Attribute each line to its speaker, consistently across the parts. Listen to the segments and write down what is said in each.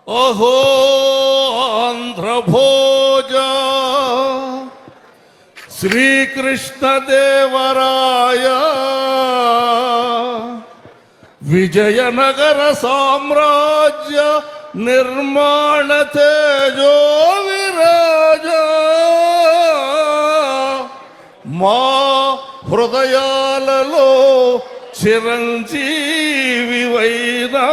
Speaker 1: అహో ఆంధ్రభోజ శ్రీకృష్ణదేవరాయ విజయనగర సామ్రాజ్య నిర్మాణ తేజో విరాజ మా హృదయాలలో చిరంజీవి వైనావయ్యా.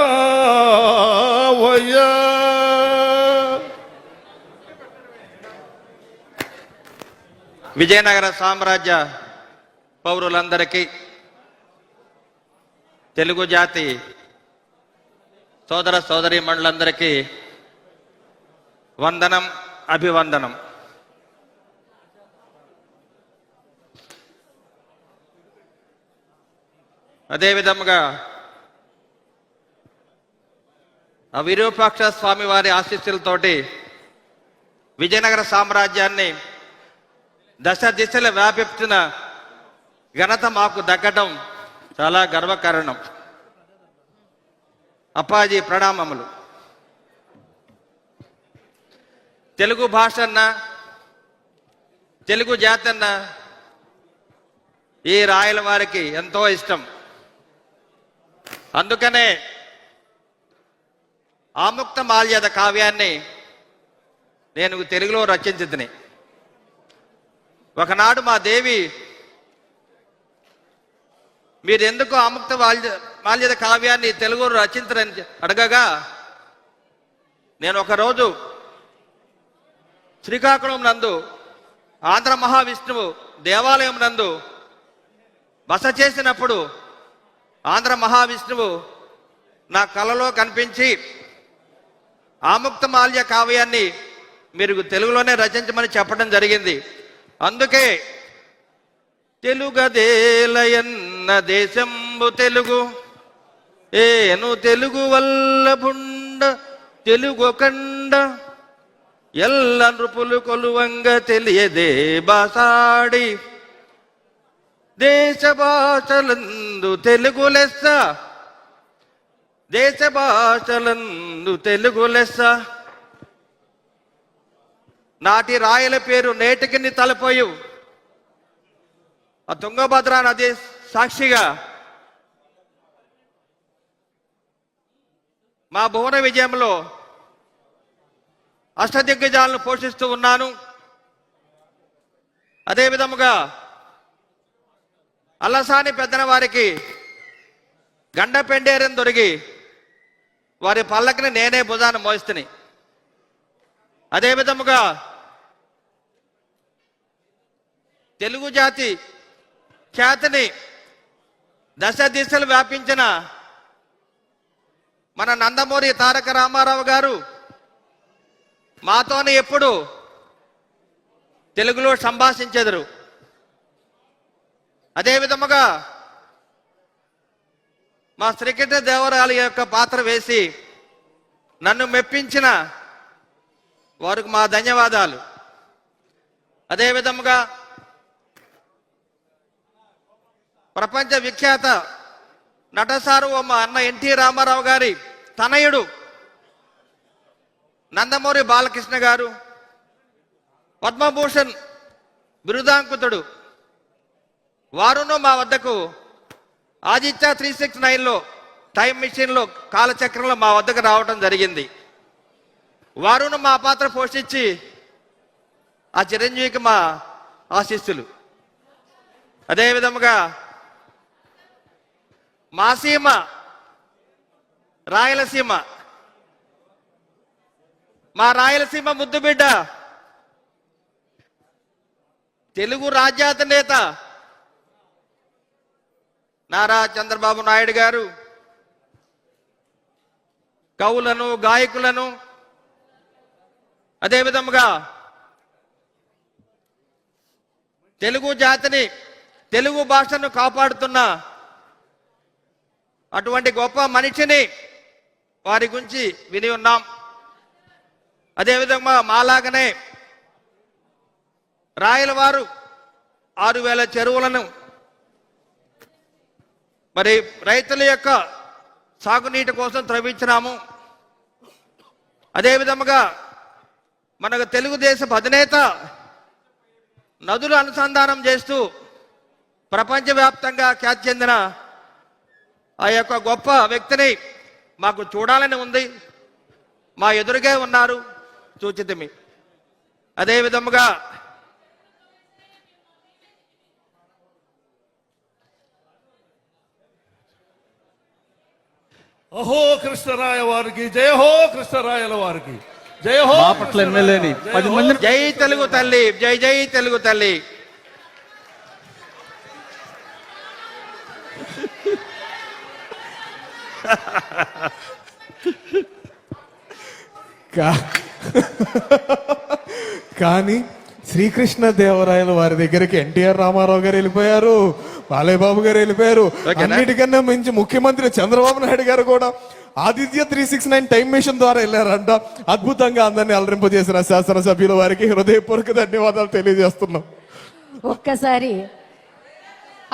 Speaker 2: విజయనగర సామ్రాజ్య పౌరులందరికీ, తెలుగు జాతి సోదర సోదరీమణులందరికీ వందనం, అభివందనం. అదేవిధముగా ఆ విరూపాక్ష స్వామి వారి ఆశీస్సులతోటి విజయనగర సామ్రాజ్యాన్ని దశ దిశల వ్యాపిస్తున్న ఘనత మాకు దక్కడం చాలా గర్వకారణం. అప్పాజీ ప్రణామములు. తెలుగు భాష అన్న, తెలుగు జాతి అన్న ఈ రాయల వారికి ఎంతో ఇష్టం. అందుకనే ఆముక్త మాల్యద కావ్యాన్ని నేను తెలుగులో రచించింది. ఒకనాడు మా దేవి, మీరు ఎందుకు ఆముక్త మాల్యద కావ్యాన్ని తెలుగులో రచించరని అడగగా, నేను ఒకరోజు శ్రీకాకుళం నందు ఆంధ్ర మహావిష్ణువు దేవాలయం నందు బస చేసినప్పుడు ఆంధ్ర మహావిష్ణువు నా కలలో కనిపించి ఆముక్త మాల్య కావ్యాన్ని మీరు తెలుగులోనే రచించమని చెప్పడం జరిగింది. అందుకే తెలుగదేలయన్న దేశంబు తెలుగు ఏను తెలుగు వల్ల బుండ తెలుగొకండ ఎల్ల నృపులు కొలువంగ తెలియదే బాసాడి దేశ భాషలందు తెలుగు లెస్స దేశ భాషలందు తెలుగు లెస్స. నాటి రాయల పేరు నేటికి తలపోయు. ఆ తుంగభద్ర నది సాక్షిగా మా భువన విజయంలో అష్టదిగ్గజాలను పోషిస్తూ ఉన్నాను. అదేవిధముగా అల్లసాని పెద్దన వారికి గండ పెండేరం దొరికి వారి పల్లకిని నేనే భుజాన్ని మోస్తుని. అదేవిధముగా తెలుగు జాతి ఖ్యాతిని దశ దిశలు వ్యాపించిన మన నందమూరి తారక రామారావు గారు మాతోనే ఎప్పుడు తెలుగులో సంభాషించెదరు. అదేవిధముగా మా శ్రీకృష్ణ దేవరాయల యొక్క పాత్ర వేసి నన్ను మెప్పించిన వారికి మా ధన్యవాదాలు. అదేవిధముగా ప్రపంచ విఖ్యాత నటసార్వభౌమ అన్న ఎన్టీ రామారావు గారి తనయుడు నందమూరి బాలకృష్ణ గారు, పద్మభూషణ్ బిరుదాంకుతుడు, వారును మా వద్దకు ఆదిత్య 369లో టైం మిషన్లో కాలచక్రంలో మా వద్దకు రావడం జరిగింది. వారును మా పాత్ర పోషించి ఆ చిరంజీవికి మా ఆశీస్సులు. అదేవిధముగా మా సీమ రాయలసీమ, మా రాయలసీమ ముద్దుబిడ్డ తెలుగు రాజ్యాధినేత నారా చంద్రబాబు నాయుడు గారు కవులను, గాయకులను, అదేవిధముగా తెలుగు జాతిని, తెలుగు భాషను కాపాడుతున్న అటువంటి గొప్ప మనిషిని వారి గురించి విని ఉన్నాం. అదేవిధంగా మాలాగనే రాయల వారు 6,000 చెరువులను మరి రైతుల యొక్క సాగునీటి కోసం త్రవ్వించినాము. అదే విధముగా మనకు తెలుగుదేశం అధినేత నదులు అనుసంధానం చేస్తూ ప్రపంచవ్యాప్తంగా ఖ్యాతి చెందిన ఆ యొక్క గొప్ప వ్యక్తిని మాకు చూడాలని ఉంది. మా ఎదురుగే ఉన్నారు, చూచితిమి. అదే విధముగా
Speaker 1: అహో కృష్ణరాయ వారికి జయ హో, కృష్ణరాయల వారికి జయ హో.
Speaker 3: బాపట్ల ఎమ్మెల్యేని 10 మంది
Speaker 2: జై తెలుగు తల్లి, జై జై తెలుగు తల్లి.
Speaker 3: కానీ శ్రీకృష్ణ దేవరాయల వారి దగ్గరికి ఎన్టీఆర్ రామారావు గారు వెళ్ళిపోయారు, బాలయ్యబాబు గారు వెళ్ళిపోయారు.
Speaker 2: ఓకేనా?
Speaker 3: అన్నిటికన్నా మించి ముఖ్యమంత్రి చంద్రబాబు నాయుడు గారు కూడా ఆదిత్య 369 టైం మిషన్ ద్వారా వెళ్ళారంట. అద్భుతంగా అందరినీ అలరింపజేసిన శాసనసభ్యుల వారికి హృదయపూర్వక ధన్యవాదాలు తెలియజేస్తున్నాం.
Speaker 4: ఒక్కసారి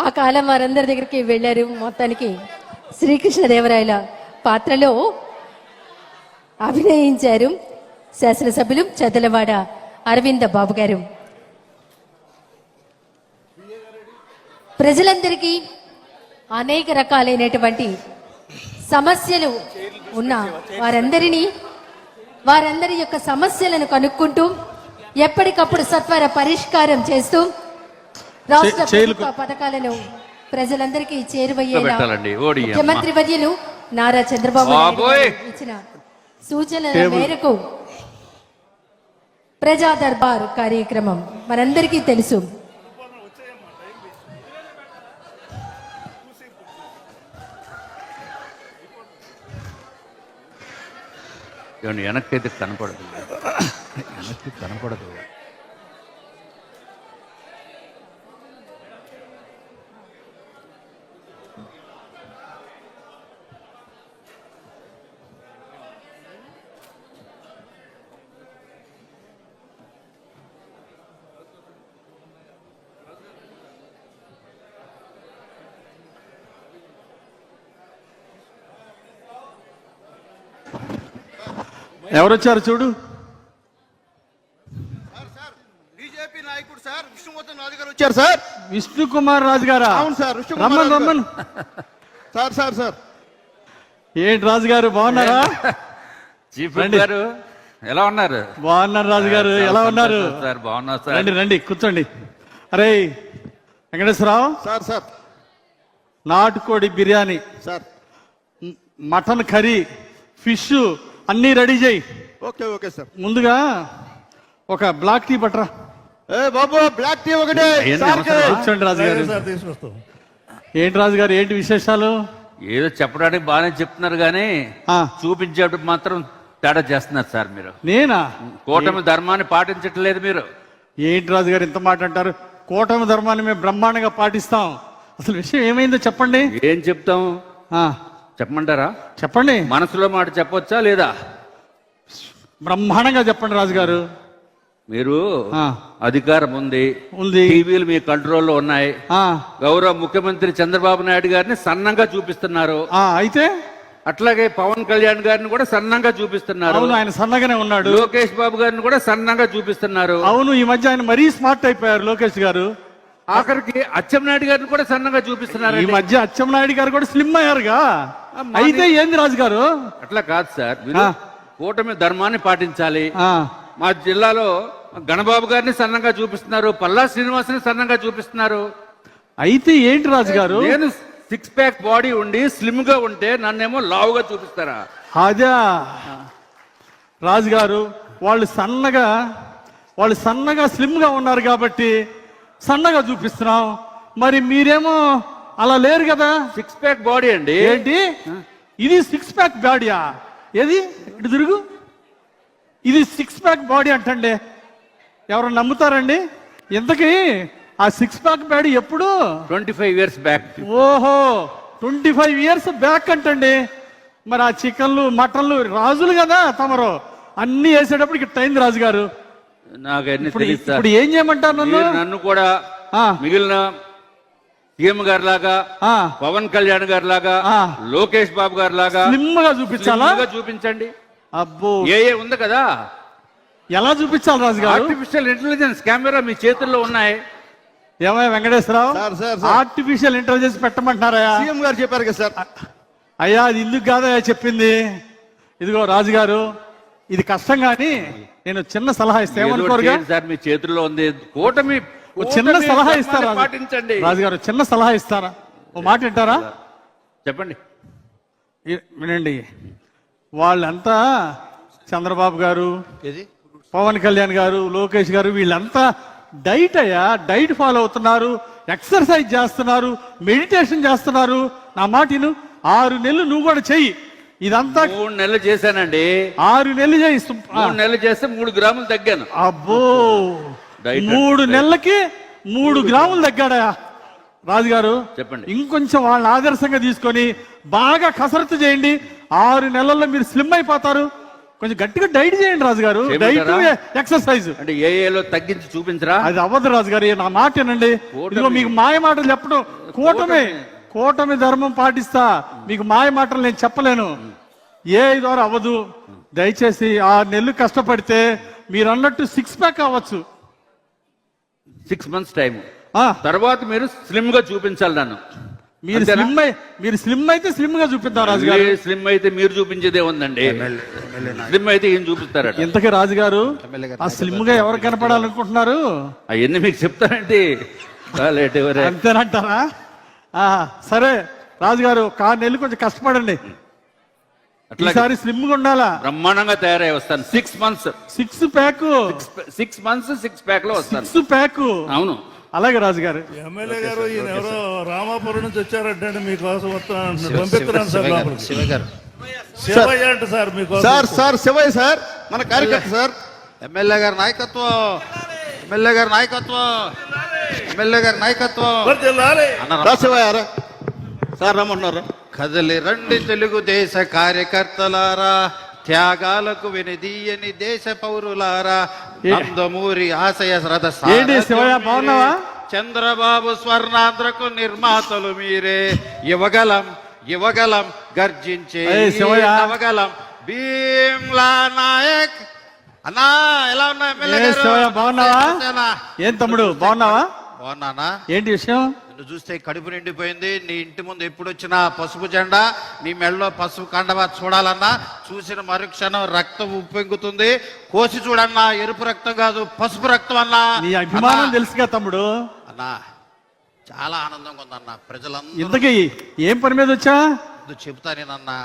Speaker 4: ఆ కాలం వారందరి దగ్గరికి వెళ్ళారు. మొత్తానికి శ్రీకృష్ణదేవరాయల పాత్రలో అభినయించారు శాసనసభ్యులు చదలవాడ అరవింద బాబు గారు. ప్రజలందరికీ అనేక రకాలైనటువంటి సమస్యలు ఉన్న వారందరి యొక్క సమస్యలను కనుక్కుంటూ ఎప్పటికప్పుడు సత్వర పరిష్కారం చేస్తూ రాష్ట్ర ప్రభుత్వ పథకాలను ప్రజలందరికీ చేరువయ్యేలా ముఖ్యమంత్రి వర్యులు నారా చంద్రబాబు నాయుడు గారు ఇచ్చిన సూచనల మేరకు ప్రజా దర్బార్ కార్యక్రమం మనందరికీ తెలుసు.
Speaker 5: వెనక్కైతే కనపడదు, వెనక్కి కనపడదు.
Speaker 3: ఎవరొచ్చారు చూడు.
Speaker 1: బీజేపీ నాయకుడు సార్ విష్ణువర్ధన్ రాజు గారు వచ్చారు సార్.
Speaker 3: విష్ణు కుమార్ రాజు గారా?
Speaker 1: అవును సార్,
Speaker 3: రమ్మను రమ్మను.
Speaker 1: సార్ సార్ సార్
Speaker 3: ఏంటి రాజు గారు బాగున్నారా?
Speaker 5: చీఫ్
Speaker 3: రండి.
Speaker 5: గారు ఎలా ఉన్నారు?
Speaker 3: బాగున్నారు రాజు గారు, ఎలా ఉన్నారు?
Speaker 5: సార్ బాగున్నారు సార్.
Speaker 3: రండి రండి కూర్చోండి. అరే వెంకటేశ్వరరావు,
Speaker 1: సార్ సార్
Speaker 3: నాటుకోడి biryani,
Speaker 1: sir
Speaker 3: mutton curry, fish అన్నీ రెడీ చేయి.
Speaker 1: Okay okay sir.
Speaker 3: ముందుగా ఒక బ్లాక్ టీ పట్టరా.
Speaker 1: ఏ బాబు బ్లాక్ టీ ఒకటే.
Speaker 5: అయ్యింది,
Speaker 1: సార్
Speaker 5: అవసరమా?
Speaker 3: కూర్చోండి రాజు గారు.
Speaker 1: సార్ తీసుకొస్తాం.
Speaker 3: ఏంటి రాజు గారు, ఏంటి విశేషాలు?
Speaker 5: ఏదో చెప్పడానికి బాగానే చెప్తున్నారు కానీ
Speaker 3: ఆ.
Speaker 5: చూపించేటప్పుడు మాత్రం తేడా చేస్తున్నారు సార్ మీరు.
Speaker 3: నేనా?
Speaker 5: కూటమి ధర్మాన్ని పాటించట్లేదు మీరు.
Speaker 3: ఏంటి రాజు గారు ఇంత మాట అంటారు? కూటమి ధర్మాన్ని మేము బ్రహ్మాండంగా పాటిస్తాం. అసలు విషయం ఏమైందో చెప్పండి.
Speaker 5: ఏం చెప్తాం
Speaker 3: ఆ,
Speaker 5: చెప్పమంటారా?
Speaker 3: చెప్పండి.
Speaker 5: మనసులో మాట చెప్పొచ్చా లేదా?
Speaker 3: బ్రహ్మాండంగా చెప్పండి రాజు గారు.
Speaker 5: మీరు
Speaker 3: ఆ.
Speaker 5: అధికారం ఉంది,
Speaker 3: ఉంది.
Speaker 5: టీవీలు మీ కంట్రోల్లో ఉన్నాయి.
Speaker 3: ఆ,
Speaker 5: గౌరవ ముఖ్యమంత్రి చంద్రబాబు నాయుడు గారిని సన్నంగా చూపిస్తున్నారు.
Speaker 3: అయితే
Speaker 5: అట్లాగే పవన్ కళ్యాణ్ గారిని కూడా సన్నంగా చూపిస్తున్నారు.
Speaker 3: అవును, ఆయన సన్నగానే ఉన్నాడు.
Speaker 5: లోకేష్ బాబు గారిని కూడా సన్నంగా చూపిస్తున్నారు.
Speaker 3: అవును, ఈ మధ్య ఆయన మరీ స్మార్ట్ అయిపోయారు లోకేష్ గారు.
Speaker 5: ఆఖరికి అచ్చెన్నాయుడు గారిని కూడా సన్నగా చూపిస్తున్నారు.
Speaker 3: ఈ మధ్య అచ్చెన్నాయుడు గారు కూడా స్లిమ్ అయ్యారుగా. అయితే ఏంది రాజు గారు?
Speaker 5: అట్లా కాదు సార్, మీరు
Speaker 3: ఆ.
Speaker 5: కూటమి ధర్మాన్ని పాటించాలి.
Speaker 3: ఆ,
Speaker 5: మా జిల్లాలో గణబాబు గారిని సన్నంగా చూపిస్తున్నారు, పల్లా శ్రీనివాసుని సన్నంగా చూపిస్తున్నారు.
Speaker 3: అయితే ఏంటి రాజు గారు?
Speaker 5: నేను 6 ప్యాక్ బాడీ ఉండి స్లిమ్ గా ఉంటే నన్నేమో లావుగా చూపిస్తారా?
Speaker 3: అదే రాజు గారు, వాళ్ళు సన్నగా స్లిమ్ గా ఉన్నారు కాబట్టి సన్నగా చూపిస్తున్నాం. మరి మీరేమో అలా లేరు కదా.
Speaker 5: 6 ప్యాక్ బాడీ అండి.
Speaker 3: ఏంటి ఇది 6 ప్యాక్ బాడీయా? ఏది ఇటు తిరుగు. ఇది 6 ప్యాక్ బాడీ అంటండి. ఎవరు నమ్ముతారండి? ఇంతకీ ఆ 6 ప్యాక్ బాడీ ఎప్పుడు?
Speaker 5: 25 ఇయర్స్ బ్యాక్.
Speaker 3: ఓహో, 25 ఇయర్స్ బ్యాక్ అంటండి. మరి ఆ చికెన్లు మటన్లు రాజులు కదా తమరు, అన్ని వేసేటప్పుడు ఇక్కడ టైం రాజు గారు.
Speaker 5: నాకు అన్ని
Speaker 3: ఇప్పుడు
Speaker 5: తెలుసు సార్.
Speaker 3: ఇప్పుడు ఏం చేయమంటారు నన్ను?
Speaker 5: మీరు నన్ను కూడా
Speaker 3: ఆ.
Speaker 5: మిగిలిన సీఎం గారి లాగా,
Speaker 3: ఆ.
Speaker 5: పవన్ కళ్యాణ్ గారి లాగా,
Speaker 3: ఆ.
Speaker 5: లోకేష్ బాబు గారి లాగా
Speaker 3: స్లిమ్ గా చూపించాలా?
Speaker 5: slim గా చూపించండి.
Speaker 3: అబ్బో
Speaker 5: ఏ ఉంది కదా,
Speaker 3: ఎలా చూపించాలి రాజు గారు?
Speaker 5: ఆర్టిఫిషియల్ ఇంటెలిజెన్స్ కెమెరా మీ చేతుల్లో ఉన్నాయి.
Speaker 3: ఏమయ్య Venkateswara Rao,
Speaker 6: sir, sir.
Speaker 3: Artificial intelligence పెట్టమంటున్నారా?
Speaker 6: సీఎం గారు చెప్పారు కదా సార్.
Speaker 3: అయ్యా అది ఇందుకు కాదయ్యా చెప్పింది. ఇదిగో రాజుగారు, ఇది కష్టం కానీ నేను చిన్న సలహా ఇస్తే
Speaker 5: ఏదో
Speaker 3: ఏమనుకోరుగా?
Speaker 5: చేయండి సార్, మీ చేతుల్లో ఉంది. కూటమి
Speaker 3: ఓ చిన్న సలహా ఇస్తారా
Speaker 5: పాటించండి.
Speaker 3: రాజుగారు? చిన్న సలహా ఇస్తారా? ఓ మాట వింటారా?
Speaker 5: చెప్పండి.
Speaker 3: వినండి, వాళ్ళంతా చంద్రబాబు గారు, పవన్ కళ్యాణ్ గారు, లోకేష్ గారు, వీళ్ళంతా డైట్ అయ్యా, డైట్ ఫాలో అవుతున్నారు, ఎక్సర్సైజ్ చేస్తున్నారు, మెడిటేషన్ చేస్తున్నారు. నా మాటను 6 నెలలు నువ్వు కూడా చెయ్యి. ఇదంతా
Speaker 5: 3 నెలలు చేశానండి.
Speaker 3: 6 నెలలు చేయి.
Speaker 5: 3 నెలలు చేస్తే 3 గ్రాములు తగ్గాను.
Speaker 3: అబ్బో,
Speaker 5: డైట్
Speaker 3: 3 నెలలకి 3 గ్రాములు తగ్గాడా రాజుగారు?
Speaker 5: చెప్పండి.
Speaker 3: ఇంకొంచెం వాళ్ళని ఆదర్శంగా తీసుకొని బాగా కసరత్తు చేయండి. 6 నెలల్లో మీరు స్లిమ్ అయిపోతారు. కొంచెం గట్టిగా డైట్ చేయండి రాజుగారు. డైట్ ఎక్సర్సైజ్
Speaker 5: అంటే ఏఏలో తగ్గించి చూపించరా?
Speaker 3: అది అవ్వదు రాజుగారు, నా మాట వినండి. ఇదిగో మీకు మాయ మాటలు చెప్పడం, కూటమి ధర్మం పాటిస్తా, మీకు మాయ మాటలు నేను చెప్పలేను. ఏ ద్వారా అవ్వదు. దయచేసి 6 నెలలు కష్టపడితే మీరు అన్నట్టు 6 ప్యాక్ అవ్వచ్చు.
Speaker 5: 6 months టైం తర్వాత మీరు స్లిమ్ గా చూపించాలి నన్ను.
Speaker 3: మీరు స్లిమ్ అయితే స్లిమ్ గా చూపిద్దాం రాజుగారు.
Speaker 5: స్లిమ్ అయితే మీరు చూపించేదే ఉందండి. స్లిమ్ అయితే ఏం చూపిస్తారట?
Speaker 3: ఇంతకీ రాజుగారు ఆ స్లిమ్ గా ఎవరు కనపడాలనుకుంటున్నారు?
Speaker 5: అవన్నీ మీకు చెప్తానండి.
Speaker 3: అంతేనంటారా? సరే రాజుగారు, 6 నెలలు కొంచెం కష్టపడండి. ఈసారి స్లిమ్ గా ఉండాలా?
Speaker 5: బ్రహ్మాండంగా తయారై వస్తాను. 6 months
Speaker 3: 6 ప్యాక్
Speaker 5: 6 months 6 pack లో వస్తాను.
Speaker 3: 6 ప్యాక్.
Speaker 5: అవును,
Speaker 3: అలాగే రాజుగారు.
Speaker 1: ఎమ్మెల్యే గారు, ఈయన ఎవరో రామాపురం నుంచి వచ్చారంటే మీకోసం పంపిస్తున్నాను సార్ లోపలికి. శివయ్య అంట సార్ మీకోసం.
Speaker 6: సార్ సార్ శివయ్య సార్, మన కార్యకర్త సార్.
Speaker 2: ఎమ్మెల్యే గారి నాయకత్వం, ఎమ్మెల్యే గారి నాయకత్వం, ఎమ్మెల్యే గారి నాయకత్వం.
Speaker 1: వర్ధిల్లాలి.
Speaker 6: రా శివయ్య రా. సార్ రమ్మన్నారు.
Speaker 2: కదలి రండి తెలుగుదేశ కార్యకర్తలారా, త్యాగాలకు వెనుదీయని దేశ పౌరులారా, నందమూరి ఆశయ రథ
Speaker 3: ఏంటి శివయ్య, బాగున్నావా?
Speaker 2: చంద్రబాబు స్వర్ణాంధ్రకు నిర్మాతలు మీరే. యువగలం గర్జించే నవగలం భీమ్లా నాయక్. అన్నా ఎలా ఉన్నా ఎమ్మెల్యే గారు?
Speaker 3: శివయ్య బాగున్నావా? ఏం తమ్ముడు బాగున్నావా?
Speaker 2: బాగున్నానా?
Speaker 3: ఏంటి విషయం?
Speaker 2: నిన్ను చూస్తే కడుపు నిండిపోయింది. నీ ఇంటి ముందు ఎప్పుడు వచ్చినా పసుపు జెండా, నీ మెడలో పసుపు కండవా చూడాలన్నా చూసిన మరుక్షణం రక్తం ఉప్పొంగుతుంది. కోసి చూడన్నా, ఎరుపు రక్తం కాదు పసుపు రక్తం అన్నా.
Speaker 3: నీ అభిమానం తెలుసుగా తమ్ముడు.
Speaker 2: అన్నా చాలా ఆనందంగా ఉందన్నా. ప్రజలందరూ
Speaker 3: ఇంతకీ ఏం పని మీద వచ్చా?
Speaker 2: చెబుతా నేనన్నా.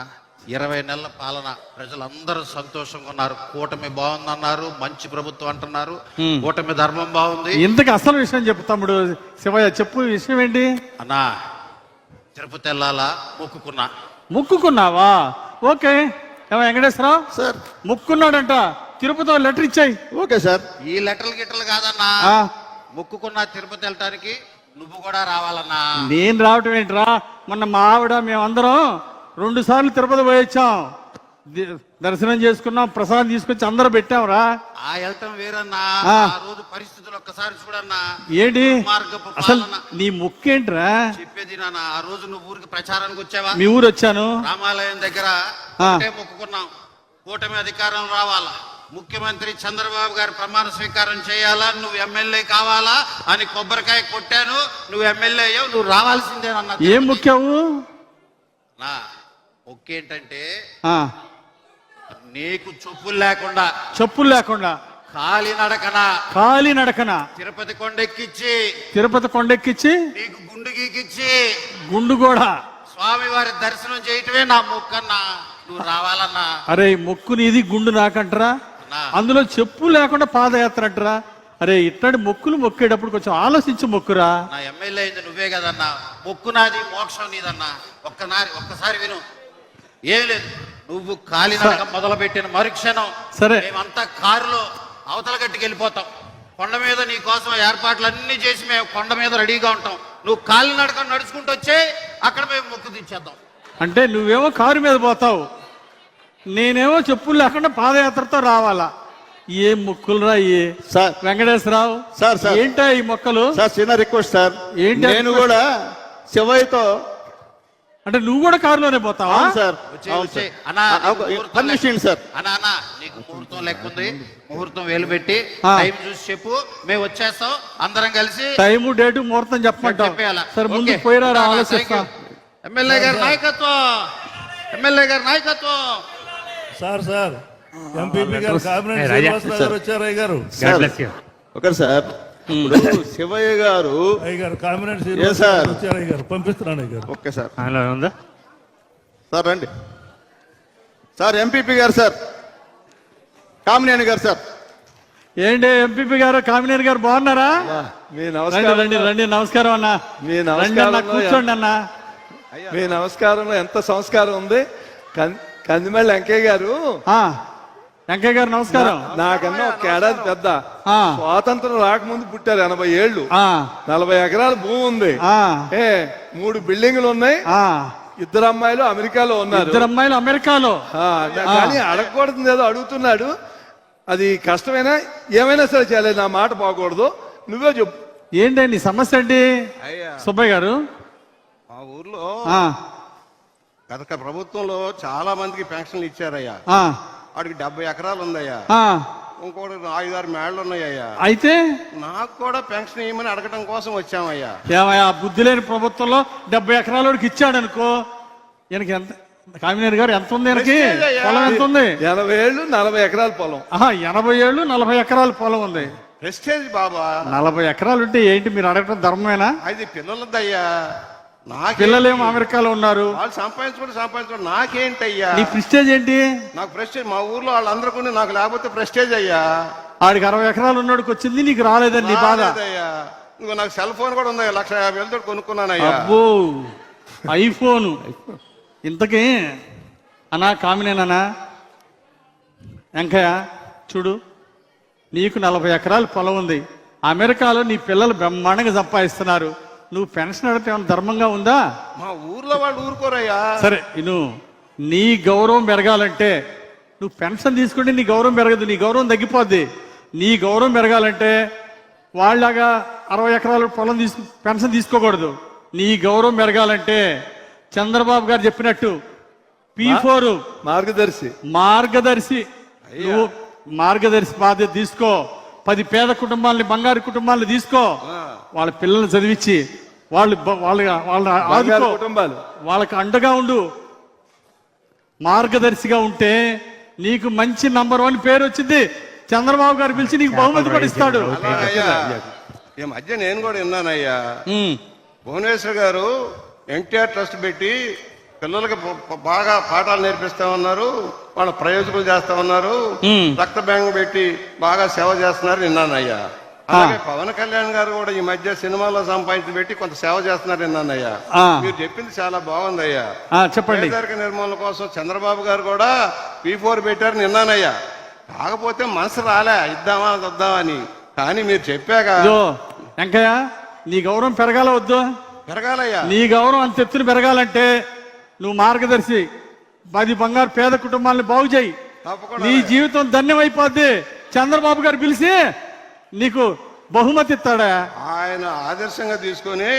Speaker 2: 20 నెలల పాలన, ప్రజలందరూ సంతోషంగా ఉన్నారు. కూటమి బాగుందన్నారు, మంచి ప్రభుత్వం అంటున్నారు, కూటమి ధర్మం బాగుంది.
Speaker 3: ఇంతకీ అసలు విషయం చెప్పు తమ్ముడు. శివయ్య చెప్పు, విషయం ఏంటి?
Speaker 2: అన్నా తిరుపతి వెళ్ళాలా
Speaker 3: ముక్కుకున్నావా? ఓకే. వెంకటేశ్వరరావు
Speaker 6: సార్
Speaker 3: ముక్కున్నాడంట, తిరుపతిలో లెటర్ ఇచ్చాయి.
Speaker 6: Okay sir.
Speaker 2: ఈ లెటర్లు కాదన్నా, ముక్కుకున్నా తిరుపతి వెళ్ళటానికి నువ్వు కూడా రావాలన్నా.
Speaker 3: నేను రావటం ఏంట్రా? మొన్న మా ఆవిడ మేమందరం 2 సార్లు తిరుపతి పోయొచ్చాం, దర్శనం చేసుకున్నాం, ప్రసాదం తీసుకొచ్చి అందరూ పెట్టాంరా.
Speaker 2: ఆ వెళ్ళటం వేరన్నా, ఆ రోజు పరిస్థితులు ఒక్కసారి చూడన్నా.
Speaker 3: ఏంటి అసలు నీ ముక్కేంట్రా?
Speaker 2: చెప్పేది నాన్న, ఆ రోజు నువ్వు ఊరికి ప్రచారానికి వచ్చావా?
Speaker 3: మీ ఊరు వచ్చాను.
Speaker 2: రామాలయం దగ్గర మొక్కుకున్నాం, కూటమి అధికారం రావాలా, ముఖ్యమంత్రి చంద్రబాబు గారు ప్రమాణ స్వీకారం చేయాలా, నువ్వు ఎమ్మెల్యే కావాలా అని కొబ్బరికాయ కొట్టాను. నువ్వు ఎమ్మెల్యే అయ్యావు, నువ్వు రావాల్సిందేనన్నా.
Speaker 3: ఏం ముఖ్యవు?
Speaker 2: మొక్కేంటంటే నీకు చెప్పులు లేకుండా
Speaker 3: కాలినడకన
Speaker 2: తిరుపతి కొండెక్కిచ్చి నీకు గుండు గీకిచ్చి
Speaker 3: గుండు కూడా
Speaker 2: స్వామివారి దర్శనం చేయటమే నా మొక్కన్నా. నువ్వు రావాలన్నా.
Speaker 3: అరే మొక్కు నీది, గుండు నాకంటరా? అందులో చెప్పు లేకుండా పాదయాత్ర అంటరా? అరే ఇట్లాంటి మొక్కులు మొక్కేటప్పుడు కొంచెం ఆలోచించి మొక్కురా.
Speaker 2: నా ఎమ్మెల్యే అయింది నువ్వే కదన్నా. మొక్కు నాది, మోక్షం నీదన్నా. ఒక్కసారి విను. ఏం లేదు, నువ్వు కాలినడక మొదలు పెట్టిన మరుక్షణం
Speaker 3: సరే
Speaker 2: మేమంతా కారులో అవతల గట్టుకు వెళ్ళిపోతాం. కొండ మీద నీ కోసం ఏర్పాట్లు అన్ని చేసి మేము కొండ మీద రెడీగా ఉంటాం. నువ్వు కాలినడక నడుచుకుంటూ వచ్చే అక్కడ మేము మొక్కు తీర్చేద్దాం.
Speaker 3: అంటే నువ్వేమో కారు మీద పోతావు, నేనేమో చెప్పులు లేకుండా పాదయాత్రతో రావాలా? ఏం మొక్కులు రా
Speaker 6: సార్?
Speaker 3: వెంకటేశ్వరరావు
Speaker 6: సార్
Speaker 3: ఏంటా ఈ మొక్కలు?
Speaker 6: సార్ చిన్న రిక్వెస్ట్ సార్,
Speaker 3: ఏంటి?
Speaker 6: నేను కూడా శివయ్యతో
Speaker 3: అంటే నువ్వు కూడా కారులోనే పోతావా?
Speaker 6: అవును సార్,
Speaker 2: వచ్చేయ్,
Speaker 6: అవును
Speaker 2: వచ్చేయ్.
Speaker 6: సార్.
Speaker 2: అన్నా, నీకు ముహూర్తం
Speaker 6: పర్మిషన్
Speaker 2: లెక్క-
Speaker 6: సార్.
Speaker 2: అన్నా, నీకు ముహూర్తం లెక్క ఉంది. ముహూర్తం వేలు పెట్టి
Speaker 3: ఆ.
Speaker 2: టైం చూసి చెప్పు, మేము వచ్చేస్తాం అందరం కలిసి
Speaker 3: టైము డేటు ముహూర్తం చెప్పమంటావు.
Speaker 2: చెప్పేయాలా?
Speaker 3: సరే ముందు
Speaker 2: ఓకే.
Speaker 3: పోయిరా
Speaker 2: ఉంటా,
Speaker 3: ఆలోచిస్తా.
Speaker 2: Thank you. ఎమ్మెల్యే గారి నాయకత్వం, ఎమ్మెల్యే గారి నాయకత్వం.
Speaker 1: సార్ ఎంపీపీ గారు కామినేని
Speaker 5: ఏ, రాజా.
Speaker 1: శ్రీనివాసరావు గారు వచ్చారు అయ్య గారు.
Speaker 6: సార్, ఒకటి సార్, ఇప్పుడు శివయ్య గారు
Speaker 1: అయ్య గారు కామినేని
Speaker 6: ఏ
Speaker 1: శ్రీనివాసరావు
Speaker 6: సార్?
Speaker 1: గారు వచ్చారు అయ్య గారు, పంపిస్తున్నాను అయ్య గారు.
Speaker 6: Okay sir.
Speaker 5: అందులో ఉందా?
Speaker 6: సార్ రండి సార్. ఎంపీపీ గారు సార్, కామినేని గారు సార్.
Speaker 3: ఏంటి ఎంపీపీ గారు కామినేని గారు బాగున్నారా?
Speaker 7: మీ
Speaker 3: రండి
Speaker 7: నమస్కారం
Speaker 3: రండి రండి, నమస్కారం అన్న.
Speaker 7: మీ
Speaker 3: రండి అన్న,
Speaker 7: నమస్కారంలో
Speaker 3: కూర్చోండి అన్న.
Speaker 7: మీ నమస్కారంలో ఎంత సంస్కారం ఉంది. కందిమల్లి వెంకయ్య గారు
Speaker 3: ఆ, వెంకయ్య గారు నమస్కారం.
Speaker 7: నాకన్నా ఒక ఏడాది పెద్ద.
Speaker 3: ఆ.
Speaker 7: స్వాతంత్రం రాకముందు పుట్టారు, 80 ఏళ్ళు,
Speaker 3: ఆ,
Speaker 7: 40 ఎకరాల భూమి ఉంది.
Speaker 3: ఆ,
Speaker 7: 3 బిల్డింగులు ఉన్నాయి.
Speaker 3: ఆ.
Speaker 7: 2 అమ్మాయిలు అమెరికాలో ఉన్నారు.
Speaker 3: 2 అమ్మాయిలు అమెరికాలో.
Speaker 7: కానీ అడగకూడదు ఏదో అడుగుతున్నాడు. అది కష్టమైనా ఏమైనా సరే చేయలేదు, నా మాట పోకూడదు. నువ్వే చెప్పు.
Speaker 3: ఏంటి నీ సమస్య ఏంటి సుబ్బయ్య గారు?
Speaker 2: మా ఊర్లో
Speaker 3: ఆ,
Speaker 2: గత ప్రభుత్వంలో చాలా మందికి పెన్షన్లు ఇచ్చారయ్యా.
Speaker 3: ఆ,
Speaker 2: వాడికి 70 ఎకరాలు ఉందయ్యా.
Speaker 3: ఆ.
Speaker 2: ఇంకోటి 5-6 మేళ్ళు ఉన్నాయ్యా.
Speaker 3: అయితే
Speaker 2: నాకు కూడా పెన్షన్ ఇవ్వమని అడగటం కోసం వచ్చామయ్యా.
Speaker 3: ఏమయ్యా, బుద్ధి లేని ప్రభుత్వంలో 70 ఎకరాలకి ఇచ్చాడు అనుకో. ఈయనకి ఎంత, కామినేని గారు ఎంత ఉంది ఈయనకి?
Speaker 2: ప్రెస్టేజ్ అయ్యా.
Speaker 3: పొలం ఎంత ఉంది?
Speaker 7: 80 ఏళ్ళు 40 ఎకరాల పొలం.
Speaker 3: 80 ఏళ్ళు 40 ఎకరాల పొలం ఉంది.
Speaker 2: ప్రెస్టేజ్ బాబా,
Speaker 3: 40 ఎకరాలు ఉంటే ఏంటి మీరు అడగటం ధర్మమేనా?
Speaker 2: అది పిల్లలదయ్యా. నాకు
Speaker 3: పిల్లలేమో అమెరికాలో ఉన్నారు.
Speaker 2: వాళ్ళు సంపాదించుకోవడం నాకేంటయ్యా?
Speaker 3: నీ ప్రిస్టేజ్ ఏంటి?
Speaker 2: నాకు ప్రెస్టేజ్, మా ఊర్లో వాళ్ళందరికీ నాకు లేకపోతే ప్రెస్టేజ్ అయ్యా.
Speaker 3: ఆడికి 60 ఎకరాలు ఉన్నాడికి వచ్చింది, నీకు రాలేదని నీ బాధ.
Speaker 2: రాలేదయ్యా. ఇంకో నాకు సెల్ ఫోన్ కూడా ఉంది, 1,50,000 తోటి కొనుక్కున్నానయ్యా.
Speaker 3: అబ్బో, ఐఫోను. ఇంతకీ అన్నా కామినేనా వెంకయ్య చూడు, నీకు 40 ఎకరాలు పొలం ఉంది. అమెరికాలో నీ పిల్లలు బ్రహ్మాండంగా సంపాదిస్తున్నారు. నువ్వు పెన్షన్ అడిగితే ఏమైనా ధర్మంగా ఉందా?
Speaker 2: మా ఊర్లో వాళ్ళు ఊరుకోరయ్యా.
Speaker 3: సరే నీ గౌరవం పెరగాలంటే నువ్వు పెన్షన్ తీసుకుంటే నీ గౌరవం పెరగదు, నీ గౌరవం తగ్గిపోద్ది. నీ గౌరవం పెరగాలంటే వాళ్ళలాగా 60 ఎకరాల పొలం పెన్షన్ తీసుకోకూడదు. నీ గౌరవం పెరగాలంటే చంద్రబాబు గారు చెప్పినట్టు P4 మార్గదర్శి నువ్వు మార్గదర్శి బాధ్యత తీసుకో. 10 పేద కుటుంబాలని, బంగారు కుటుంబాలను తీసుకో. వాళ్ళ పిల్లల్ని చదివించి వాళ్ళ ఆదుకో,
Speaker 7: కుటుంబాలు
Speaker 3: వాళ్ళకి అండగా ఉండు. మార్గదర్శిగా ఉంటే నీకు మంచి నంబర్ 1 పేరు వచ్చింది. చంద్రబాబు గారు పిలిచి నీకు బహుమతి కూడా ఇస్తాడు.
Speaker 2: అలాగయ్యా. ఈ మధ్య నేను కూడా విన్నానయ్యా,
Speaker 3: ఉమ్,
Speaker 2: భువనేశ్వర్ గారు ఎన్టీఆర్ ట్రస్ట్ పెట్టి పిల్లలకి బాగా పాఠాలు నేర్పిస్తా ఉన్నారు, వాళ్ళ ప్రయోజకులు చేస్తా ఉన్నారు, రక్త బ్యాంక్ పెట్టి బాగా సేవ చేస్తున్నారు విన్నానయ్యా. అలాగే పవన్ కళ్యాణ్ గారు కూడా ఈ మధ్య సినిమాలో సంపాదించి పెట్టి కొంత సేవ చేస్తున్నారు విన్నానయ్యా. మీరు చెప్పింది చాలా బాగుందయ్యా.
Speaker 3: చెప్పండి.
Speaker 2: పేదరిక నిర్మూలన కోసం చంద్రబాబు గారు కూడా P4 పెట్టారు విన్నానయ్యా. కాకపోతే మనసు రాలే ఇద్దామా వద్దామని. కానీ మీరు చెప్పాక
Speaker 3: వెంకయ్య, నీ గౌరవం పెరగాల వద్దు?
Speaker 2: పెరగాలయ్యా.
Speaker 3: నీ గౌరవం అంత ఎత్తున పెరగాలంటే నువ్వు మార్గదర్శి 10 బంగారు పేద కుటుంబాలను బాగు చేయి.
Speaker 2: తప్పకుండా.
Speaker 3: నీ జీవితం ధన్యమైపోద్ది. చంద్రబాబు గారు పిలిచి నీకు బహుమతి ఇస్తాడా?
Speaker 2: ఆయన ఆదర్శంగా తీసుకొని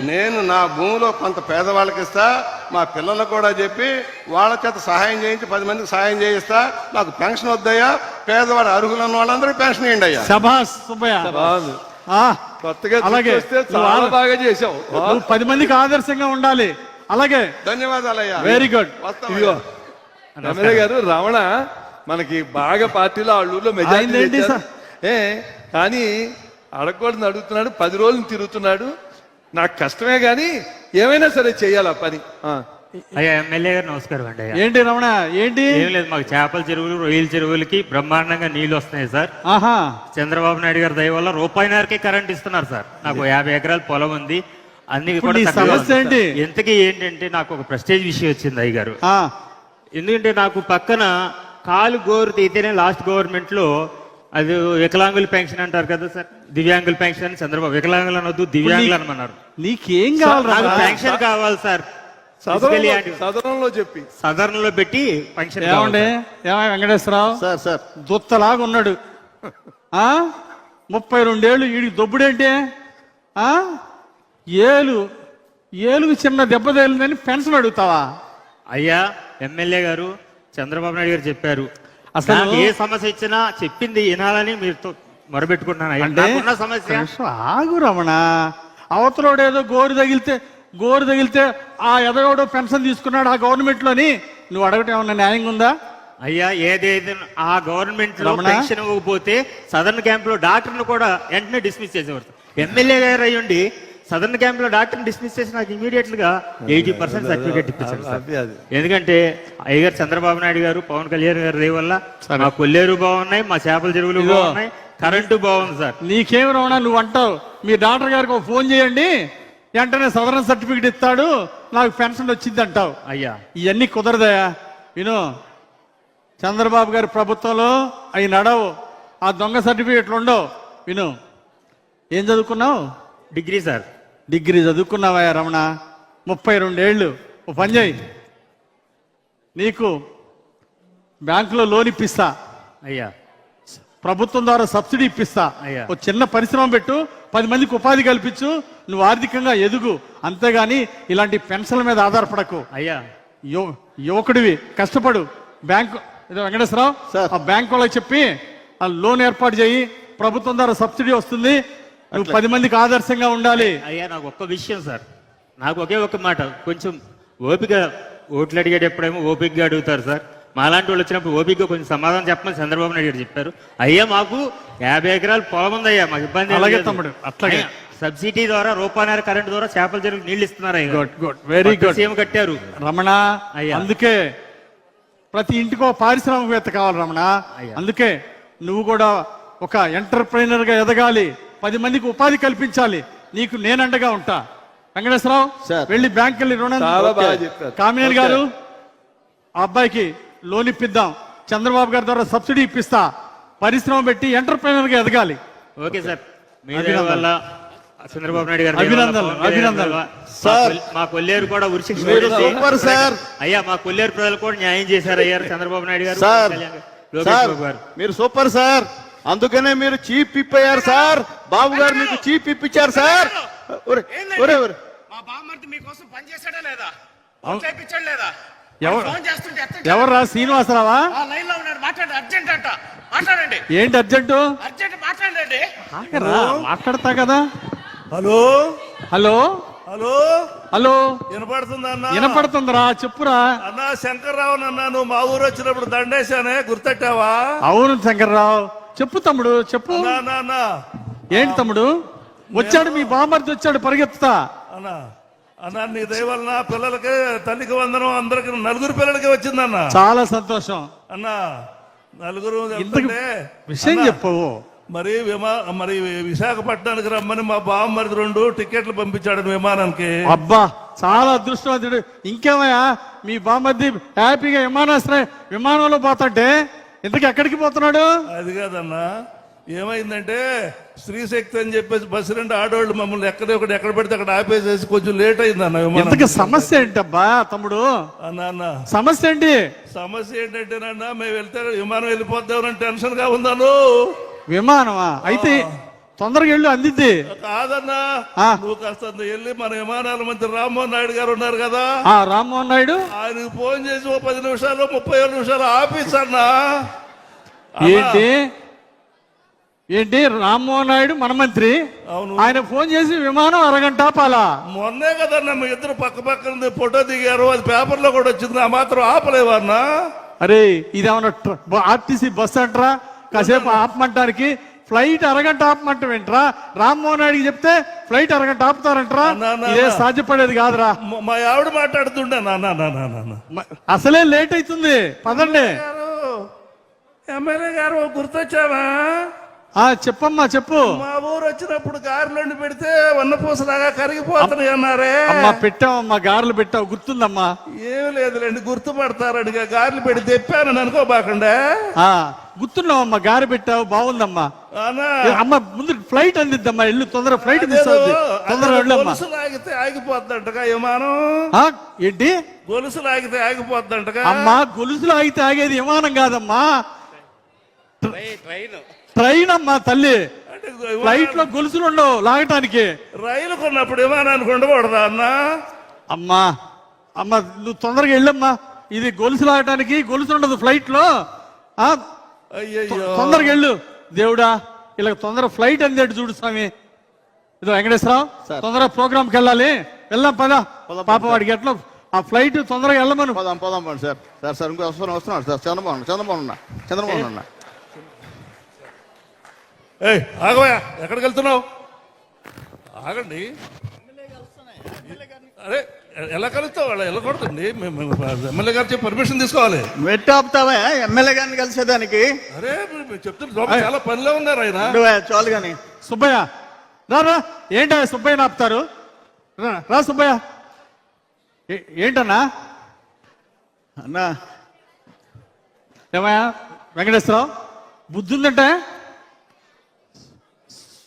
Speaker 2: నేను నా భూమిలో కొంత పేదవాళ్ళకి ఇస్తా, మా పిల్లలకు కూడా చెప్పి వాళ్ళ చేత సహాయం చేయించి 10 మందికి సహాయం చేయిస్తా. నాకు పెన్షన్ వద్దయ్యా, పేదవాడు అర్హులు ఉన్న వాళ్ళందరూ పెన్షన్ ఇవ్వండి అయ్యా.
Speaker 3: శభాష్ సుబ్బయ్య.
Speaker 7: బాగుంది.
Speaker 3: ఆ,
Speaker 7: కొత్తగా
Speaker 3: అలాగే
Speaker 7: వస్తే చాలా బాగా చేసావు.
Speaker 3: నువ్వు 10 మందికి ఆదర్శంగా ఉండాలి. అలాగే
Speaker 2: ధన్యవాదాలయ్యా.
Speaker 3: Very good.
Speaker 7: ఇదిగో ఎమ్మెల్యే గారు, రమణ మనకి బాగా పార్టీలో వాళ్ళ ఊళ్ళో మెజారిటీ
Speaker 3: ఆయనేంటి
Speaker 7: తెచ్చారు. కానీ అడగకూడదు అడుగుతున్నాడు, 10 రోజులు తిరుగుతున్నాడు. నాకు కష్టమే కానీ ఏమైనా సరే చెయ్యాలి ఆ పని.
Speaker 8: అయ్యా ఎమ్మెల్యే గారు నమస్కారం అండి. అయ్యా
Speaker 3: ఏంటి రమణ, ఏంటి?
Speaker 8: ఏం లేదు, మాకు చేపల చెరువులు, రొయ్యల చెరువులకి బ్రహ్మాండంగా నీళ్లు వస్తున్నాయి సార్.
Speaker 3: ఆహా,
Speaker 8: చంద్రబాబు నాయుడు గారి దయ వల్ల రూపాయిన్నరకే కరెంట్ ఇస్తున్నారు సార్. నాకు 50 ఎకరాల పొలం ఉంది, అన్ని
Speaker 3: ఇప్పుడు
Speaker 8: కూడా
Speaker 3: నీ
Speaker 8: చక్కగా
Speaker 3: సమస్య
Speaker 8: ఉంది సార్.
Speaker 3: ఏంటి?
Speaker 8: ఎంతకీ ఏంటంటే నాకు ఒక ప్రెస్టేజ్ విషయం వచ్చింది అయ్య గారు.
Speaker 3: ఆ,
Speaker 8: ఎందుకంటే నాకు పక్కన కాలు గోరు తీతేనే లాస్ట్ గవర్నమెంట్ లో అది వికలాంగుల పెన్షన్ అంటారు కదా సార్, దివ్యాంగుల పెన్షన్ అని చంద్రబాబు వికలాంగులు అనొద్దు దివ్యాంగులు అనమన్నారు.
Speaker 3: నీకేం కావాలి?
Speaker 8: నాకు పెన్షన్ కావాలి సార్.
Speaker 7: సదనంలో చెప్పి
Speaker 8: సదరంలో పెట్టి పెన్షన్
Speaker 3: ఏమండి, ఏమై వెంకటేశ్వరరావు
Speaker 6: సార్
Speaker 3: దుత్తలాగా ఉన్నాడు. 32 ఏళ్ళు వీడికి దొబ్బుడేంటి? ఏలు ఏలుగు చిన్న దెబ్బ తగిలిందని పెన్షన్ అడుగుతావా?
Speaker 8: అయ్యా ఎమ్మెల్యే గారు చంద్రబాబు నాయుడు గారు చెప్పారు,
Speaker 3: అసలు
Speaker 8: నాకు ఏ సమస్య ఇచ్చినా చెప్పింది వినాలని మీరుతో మొరబెట్టుకుంటున్నాను అయ్యా.
Speaker 3: అంటే
Speaker 8: నాకున్న సమస్య
Speaker 3: నిమిషం ఆగు రమణ. అవతలోడేదో గోరు తగిలితే ఆ ఎదగోడో పెన్షన్ తీసుకున్నాడు ఆ గవర్నమెంట్ లోని, నువ్వు అడగటం ఏమన్నా న్యాయంగా ఉందా?
Speaker 8: అయ్యా ఏదైతే ఆ గవర్నమెంట్ లో
Speaker 3: రమణ?
Speaker 8: పెన్షన్ ఇవ్వకపోతే సదర్న్ క్యాంప్ లో డాక్టర్ను కూడా వెంటనే డిస్మిస్ చేసేవారు. ఎమ్మెల్యే గారు అయ్యుండి సదర్న్ క్యాంప్ లో డాక్టర్ని డిస్మిస్ చేసి నాకు ఇమీడియట్ గా 80% సర్టిఫికేట్ ఇప్పించారు సార్. ఎందుకంటే అయ్యగారు చంద్రబాబు నాయుడు గారు, పవన్ కళ్యాణ్ గారు దయ వల్ల మా కొల్లేరు బాగున్నాయి, మా చేపల చెరువులు బాగున్నాయి, కరెంటు బాగుంది సార్.
Speaker 3: నీకేం రమణ, నువ్వు అంటావు మీ డాక్టర్ గారికి ఒక ఫోన్ చేయండి వెంటనే సదరన్ సర్టిఫికేట్ ఇస్తాడు, నాకు పెన్షన్ వచ్చింది అంటావు.
Speaker 8: అయ్యా
Speaker 3: ఇవన్నీ కుదరదయా. విను, చంద్రబాబు గారి ప్రభుత్వంలో అవి నడవు, ఆ దొంగ సర్టిఫికేట్లు ఉండవు. విను, ఏం చదువుకున్నావు?
Speaker 8: Degree sir.
Speaker 3: డిగ్రీ చదువుకున్నావా రమణ? 32 ఏళ్ళు. ఓ పని చేయి, నీకు బ్యాంకులో లోన్ ఇప్పిస్తా,
Speaker 8: అయ్యా
Speaker 3: ప్రభుత్వం ద్వారా సబ్సిడీ ఇప్పిస్తా,
Speaker 8: అయ్యా.
Speaker 3: ఓ చిన్న పరిశ్రమ పెట్టు, 10 మందికి ఉపాధి కల్పించు, నువ్వు ఆర్థికంగా ఎదుగు. అంతేగాని ఇలాంటి పెన్షన్ల మీద ఆధారపడకు.
Speaker 8: అయ్యా
Speaker 3: యువకుడివి, కష్టపడు. బ్యాంకు ఏదో వెంకటేశ్వరరావు ఆ బ్యాంక్ వాళ్ళకి చెప్పి ఆ లోన్ ఏర్పాటు చేయి, ప్రభుత్వం ద్వారా సబ్సిడీ వస్తుంది, నువ్వు 10 మందికి ఆదర్శంగా ఉండాలి.
Speaker 8: అయ్యా నాకు ఒక్క విషయం సార్, నాకు ఒకే ఒక్క మాట, కొంచెం ఓపిక, ఓట్లు అడిగేటప్పుడేమో ఓపికగా అడుగుతారు సార్, మాలాంటి వాళ్ళు వచ్చినప్పుడు ఓపికగా కొంచెం సమాధానం చెప్పమని చంద్రబాబు నాయుడు గారు చెప్పారు. అయ్యా మాకు 50 ఎకరాలు పొలం ఉందయ్యా, మాకు ఇబ్బంది ఏం
Speaker 3: అలాగే
Speaker 8: లేదు.
Speaker 3: తమ్ముడు, అట్లాగే.
Speaker 8: అయ్యా, సబ్సిడీ ద్వారా రూపాయన్నర కరెంట్ ద్వారా చేపల చెరువుకు నీళ్లు ఇస్తున్నారు.
Speaker 3: వెరీ గుడ్
Speaker 8: సీఎం కట్టారు
Speaker 3: రమణ.
Speaker 8: అయ్యా.
Speaker 3: అందుకే ప్రతి ఇంటికో పారిశ్రామికవేత్త కావాలి రమణ.
Speaker 8: అయ్యా.
Speaker 3: అందుకే నువ్వు కూడా ఒక ఎంటర్ప్రైనర్ గా ఎదగాలి, 10 మందికి ఉపాధి కల్పించాలి. నీకు నేనండగా ఉంటా. వెంకటేశ్వరరావు
Speaker 6: సార్.
Speaker 3: వెళ్ళి బ్యాంక్ వెళ్ళి రుణం
Speaker 7: చాలా బాగా చెప్పారు.
Speaker 3: కామినేని గారు ఆ అబ్బాయికి లోన్ ఇప్పిద్దాం, చంద్రబాబు గారి ద్వారా సబ్సిడీ ఇప్పిస్తా, పరిశ్రమ పెట్టి ఎంటర్ప్రైనర్ గా ఎదగాలి.
Speaker 8: ఓకే సార్, మీ దయ
Speaker 3: అభినందనలు.
Speaker 8: వల్ల చంద్రబాబు నాయుడు గారు దయ వల్ల,
Speaker 3: అభినందనలు,
Speaker 8: పవన్ కళ్యాణ్
Speaker 3: అభినందనలు.
Speaker 8: గారి వల్ల
Speaker 6: సార్.
Speaker 8: మా కొల్లేరు కూడా ఉరిశిక్ష
Speaker 6: మీరు
Speaker 8: పడింది.
Speaker 6: Super sir.
Speaker 8: అయ్యా మా కొల్లేరు ప్రజలు కూడా న్యాయం చేశారు అయ్యారు చంద్రబాబు నాయుడు గారు,
Speaker 6: సార్
Speaker 8: పవన్ కళ్యాణ్ గారు, లోకేష్
Speaker 6: సార్
Speaker 8: బాబు గారు.
Speaker 6: మీరు సూపర్ సార్, అందుకనే మీరు చీఫ్ విప్ అయ్యారు సార్. బాబు గారు మీకు చీఫ్ విప్ ఇచ్చారు సార్. ఒరే ఒరే ఒరే
Speaker 2: మా బామ్మర్ది మీకోసం పని చేశాడా లేదా? చేయించాడు లేదా?
Speaker 3: ఎవరు-
Speaker 2: ఫోన్ చేస్తుంటే
Speaker 3: ఎవర్రా, శ్రీనివాసరావా?
Speaker 2: ఆ లైన్ లో ఉన్నాడు, మాట్లాడు, అర్జెంట్ అంట, మాట్లాడండి,
Speaker 3: ఏంటి అర్జెంటు?
Speaker 2: అర్జెంట్ మాట్లాడండి.
Speaker 3: ఆగరా, మాట్లాడతా కదా.
Speaker 1: హలో
Speaker 3: హలో
Speaker 1: హలో
Speaker 3: హలో,
Speaker 1: వినపడుతుందా అన్న?
Speaker 3: వినపడుతుందిరా, చెప్పురా.
Speaker 1: అన్నా శంకర్రావు అన్న, నువ్వు మా ఊరు వచ్చినప్పుడు దండేశానే, గుర్తెట్టావా?
Speaker 3: అవును శంకర్రావు, చెప్పు తమ్ముడు, చెప్పు.
Speaker 1: అన్నా అన్నా అన్నా
Speaker 3: ఏంటి తమ్ముడు? వచ్చాడు మీ బామర్ది, వచ్చాడు పరిగెత్తుతా.
Speaker 1: అన్నా అన్నా, నీ దయ వలన పిల్లలకి తల్లికి వందనం, అందరికి 4 పిల్లలకి వచ్చిందన్న.
Speaker 3: చాలా సంతోషం.
Speaker 1: అన్నా 4
Speaker 3: ఇంతకు
Speaker 1: వెళ్తుంటే,
Speaker 3: విషయం
Speaker 1: అన్నా,
Speaker 3: చెప్పవు.
Speaker 1: మరి విశాఖపట్నానికి రమ్మని మా బామ్మరిది 2 టికెట్లు పంపించాడు విమానానికి.
Speaker 3: అబ్బా, చాలా అదృష్టవంతుడు. ఇంకేమయ్యా, మీ బామర్ది హ్యాపీగా విమానంలో పోతుంటే ఇంతకు ఎక్కడికి పోతున్నాడు?
Speaker 1: అది కాదన్నా, ఏమైందంటే స్త్రీశక్తి అని చెప్పేసి బస్సు 2 ఆడవాళ్ళు మమ్మల్ని ఎక్కడ పెడితే అక్కడ ఆపేసేసి కొంచెం లేట్ అయిందన్న
Speaker 3: ఇంతకు
Speaker 1: విమానం.
Speaker 3: సమస్య ఏంటబ్బా తమ్ముడు?
Speaker 1: అన్న
Speaker 3: సమస్య ఏంటి?
Speaker 1: సమస్య ఏంటంటేనన్నా, మేము వెళ్తే విమానం వెళ్ళిపోద్దామని టెన్షన్ గా ఉందాను.
Speaker 3: విమానమా? అయితే తొందరగా వెళ్ళు, అందిద్ది.
Speaker 1: కాదన్నా,
Speaker 3: ఆ.
Speaker 1: నువ్వు కాస్త వెళ్ళి మన విమానాల మంత్రి రామ్మోహన్ నాయుడు గారు ఉన్నారు కదా,
Speaker 3: ఆ రామ్మోహన్ నాయుడు
Speaker 1: ఆయనకు ఫోన్ చేసి ఓ 10 నిమిషాలు 37 నిమిషాలు ఆఫీస్ అన్నా.
Speaker 3: ఏంటి ఏంటి రామ్మోహన్ నాయుడు మన మంత్రి,
Speaker 1: అవును.
Speaker 3: ఆయన ఫోన్ చేసి విమానం అరగంట ఆపాలా?
Speaker 1: మొన్నే కదన్నా మీ ఇద్దరు పక్క ఫోటో దిగారు, అది పేపర్లో కూడా వచ్చింది, ఆ మాత్రం ఆపలేవన్నా.
Speaker 3: అరే ఇదేమన్నా ఆర్టీసీ బస్ అంటారా కాసేపు ఆపమంటానికి? ఫ్లైట్ అరగంట ఆపమంటావేంట్రా? రామ్మోహన్ నాయుడికి చెప్తే ఫ్లైట్ అరగంట ఆపుతారంటరా? ఇదే సాధ్యపడేది కాదురా.
Speaker 1: మా ఆవిడ మాట్లాడుతుండే నాన్న
Speaker 3: అసలే లేట్ అవుతుంది, పదండి.
Speaker 1: ఎమ్మెల్యే గారు గుర్తొచ్చావా?
Speaker 3: చెప్పమ్మా, చెప్పు.
Speaker 1: మా ఊరు వచ్చినప్పుడు గారెలు పెడితే వన్నపూసలాగా కరిగిపోతున్నాయి అన్నారే.
Speaker 3: అమ్మా పెట్టావమ్మా, గారెలు పెట్టావు, గుర్తుందమ్మా.
Speaker 1: ఏం లేదులేండి, గుర్తుపడతారని గారెలు పెట్టి తెప్పానని అనుకోబాకండే.
Speaker 3: గుర్తున్నావమ్మా, గారె పెట్టావు, బాగుందమ్మా.
Speaker 1: అన్నా,
Speaker 3: అమ్మ ముందు ఫ్లైట్ అందిద్దమ్మా, ఇల్లు తొందర ఫ్లైట్ మిస్ అవుతుంది, తొందరగా వెళ్ళమ్మా.
Speaker 1: గొలుసులు ఆగితే ఆగిపోద్దంటగా విమానం.
Speaker 3: ఏంటి
Speaker 1: గొలుసులు ఆగితే ఆగిపోద్దంటగా?
Speaker 3: అమ్మా, గొలుసులు ఆగితే ఆగేది విమానం కాదమ్మా, ట్రైన్ అమ్మా తల్లి.
Speaker 1: అంటే
Speaker 3: ఫ్లైట్ లో గొలుసులు ఉండవు లాగటానికి.
Speaker 1: రైలు కొన్నప్పుడు విమానానికి ఉండకూడదా అన్న?
Speaker 3: అమ్మా అమ్మ నువ్వు తొందరగా వెళ్ళమ్మా. ఇది గొలుసు లాగటానికి గొలుసు ఉండదు ఫ్లైట్ లో.
Speaker 1: అయ్యయ్యో.
Speaker 3: తొందరగా వెళ్ళు దేవుడా. ఇలా తొందర ఫ్లైట్ అందేటి చూడు స్వామి. ఇదో వెంకటేశ్వరరావు తొందరగా ప్రోగ్రామ్కి వెళ్ళాలి. వెళ్దాం పద. పాప వాడికి ఎట్లా ఆ ఫ్లైట్ తొందరగా వెళ్ళమను.
Speaker 6: పోదాం పోదాం పండి సార్. సార్ సార్ ఇంకో వస్తున్నాడు సార్. చంద్రబాబు ఉన్నా.
Speaker 1: ఏయ్ ఆగవయ్యా, ఎక్కడికి వెళ్తున్నావు? ఆగండి. అరే ఎలా కలుస్తావు? వాళ్ళు వెళ్ళకూడదండి. మేము ఎమ్మెల్యే గారు చెప్పి పర్మిషన్ తీసుకోవాలి.
Speaker 6: మెట్టు ఆపుతావా ఎమ్మెల్యే గారిని కలిసేదానికి?
Speaker 1: అరే చెప్తున్నా చాలా పనిలో ఉన్నారు ఆయన.
Speaker 6: చాలు కానీ
Speaker 3: సుబ్బయ్య రా. ఏంటా సుబ్బయ్యని ఆపుతారు? రా సుబ్బయ్య. ఏంటన్నా?
Speaker 6: అన్నా
Speaker 3: ఏమయ్యా వెంకటేశ్వరరావు బుద్ధి ఉందంటే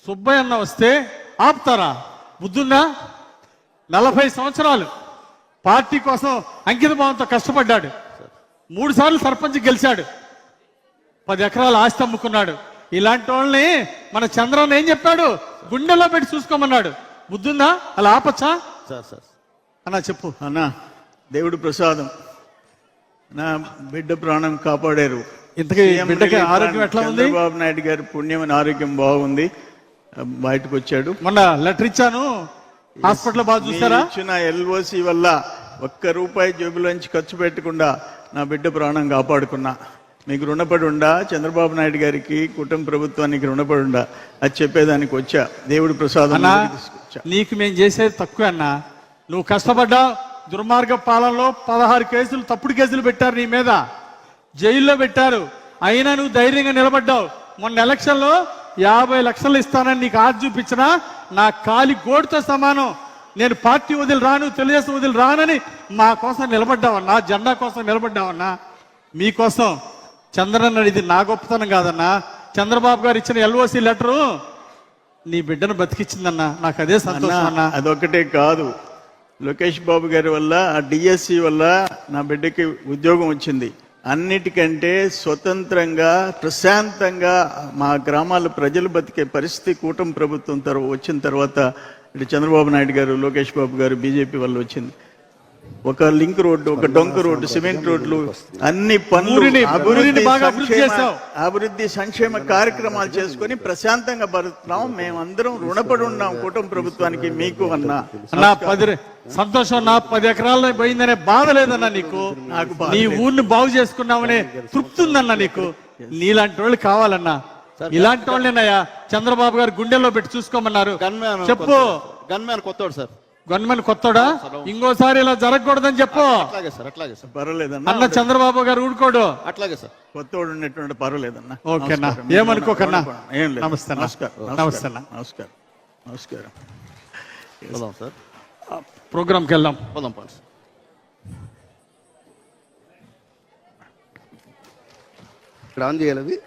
Speaker 3: సుబ్బయ్య అన్న వస్తే ఆపుతారా? బుద్ధుందా? 40 సంవత్సరాలు పార్టీ కోసం అంకిత భావంతో కష్టపడ్డాడు. 3 సార్లు సర్పంచ్ గెలిచాడు. 10 ఎకరాల ఆస్తి అమ్ముకున్నాడు. ఇలాంటి వాళ్ళని మన చంద్రన్న ఏం చెప్పాడు? గుండెలో పెట్టి చూసుకోమన్నాడు. బుద్ధుందా? అలా ఆపచ్చా?
Speaker 6: సార్ సార్
Speaker 3: అన్నా చెప్పు.
Speaker 6: అన్నా దేవుడు ప్రసాదం, నా బిడ్డ ప్రాణం కాపాడారు.
Speaker 3: ఇంతకీ బిడ్డకి ఆరోగ్యం ఎట్లా ఉంది?
Speaker 6: చంద్రబాబు నాయుడు గారి పుణ్యమైన ఆరోగ్యం బాగుంది. బయటకు వచ్చాడు.
Speaker 3: మొన్న లెటర్ ఇచ్చాను, హాస్పిటల్ బాగా చూసారా?
Speaker 6: ఇచ్చిన ఎల్ఓసి వల్ల ₹1 జేబులోంచి ఖర్చు పెట్టకుండా నా బిడ్డ ప్రాణం కాపాడుకున్నా. మీకు రుణపడి ఉండా, చంద్రబాబు నాయుడు గారికి, కుటుంబ ప్రభుత్వానికి రుణపడి ఉండా. అది చెప్పేదానికి వచ్చా. దేవుడి ప్రసాదం తీసుకొచ్చా.
Speaker 3: నీకు మేము చేసేది తక్కువ అన్నా. నువ్వు కష్టపడ్డావు. దుర్మార్గ పాలనలో 16 కేసులు, తప్పుడు కేసులు పెట్టారు నీ మీద, జైల్లో పెట్టారు. అయినా నువ్వు ధైర్యంగా నిలబడ్డావు. మొన్న ఎలక్షన్లో 50 లక్షలు ఇస్తానని నీకు ఆశ చూపించినా నా కాలి గోడుతో సమానం. నేను పార్టీ వదిలి రాను, తెలుగుదేశం వదిలి రానని మా కోసం నిలబడ్డావన్నా, జెండా కోసం నిలబడ్డావన్నా. మీకోసం చంద్రన్న, ఇది నా గొప్పతనం కాదన్నా. చంద్రబాబు గారు ఇచ్చిన ఎల్ఓసి లెటరు నీ బిడ్డను బతికిచ్చిందన్నా. నాకు అదే సంతోషం అన్నా.
Speaker 6: అదొక్కటే కాదు, లోకేష్ బాబు గారి వల్ల, ఆ డిఎస్సి వల్ల నా బిడ్డకి ఉద్యోగం వచ్చింది. అన్నిటికంటే స్వతంత్రంగా ప్రశాంతంగా మా గ్రామాల ప్రజలు బతికే పరిస్థితి కూటమి ప్రభుత్వం వచ్చిన తర్వాత ఇటు చంద్రబాబు నాయుడు గారు, లోకేష్ బాబు గారు, బీజేపీ వల్ల వచ్చింది. ఒక లింక్ రోడ్డు, ఒక డొంక రోడ్డు, సిమెంట్ రోడ్లు, అన్ని పనులు, అభివృద్ధి సంక్షేమ కార్యక్రమాలు చేసుకుని ప్రశాంతంగా బతుకుతున్నాం. మేమందరం రుణపడి ఉన్నాం కుటుంబ ప్రభుత్వానికి, మీకు అన్నా.
Speaker 3: సంతోషం. నా 10 ఎకరాల్లో పోయిందనే బాధ లేదన్నా నీకు. నాకు నీ ఊరిని బాగు చేసుకున్నామనే తృప్తి ఉందన్నా నీకు. నీలాంటి వాళ్ళు కావాలన్నా. ఇలాంటి వాళ్ళేనయ్యా చంద్రబాబు గారు గుండెల్లో పెట్టి చూసుకోమన్నారు. చెప్పు.
Speaker 6: గన్మ్యాన్ కొత్తోడు సార్.
Speaker 3: గవర్నమెంట్ కొత్తడా? ఇంకోసారి ఇలా జరగకూడదని చెప్పు.
Speaker 6: అట్లాగే సార్, అట్లాగే సార్, పర్వాలేదన్నా.
Speaker 3: అన్న చంద్రబాబు గారు ఊడుకోడు.
Speaker 6: అట్లాగే సార్, కొత్తోడు ఉన్నటువంటి పర్వాలేదన్నా.
Speaker 3: ఓకేనా, ఏమనుకోకన్నా.
Speaker 6: ఏం లేదు.
Speaker 3: నమస్తే.
Speaker 6: నమస్తే. నమస్కారం. సార్
Speaker 3: ప్రోగ్రామ్కి వెళ్దాం.
Speaker 6: పోదాం పండి. ఇక్కడ ఆన్ చేయాలి.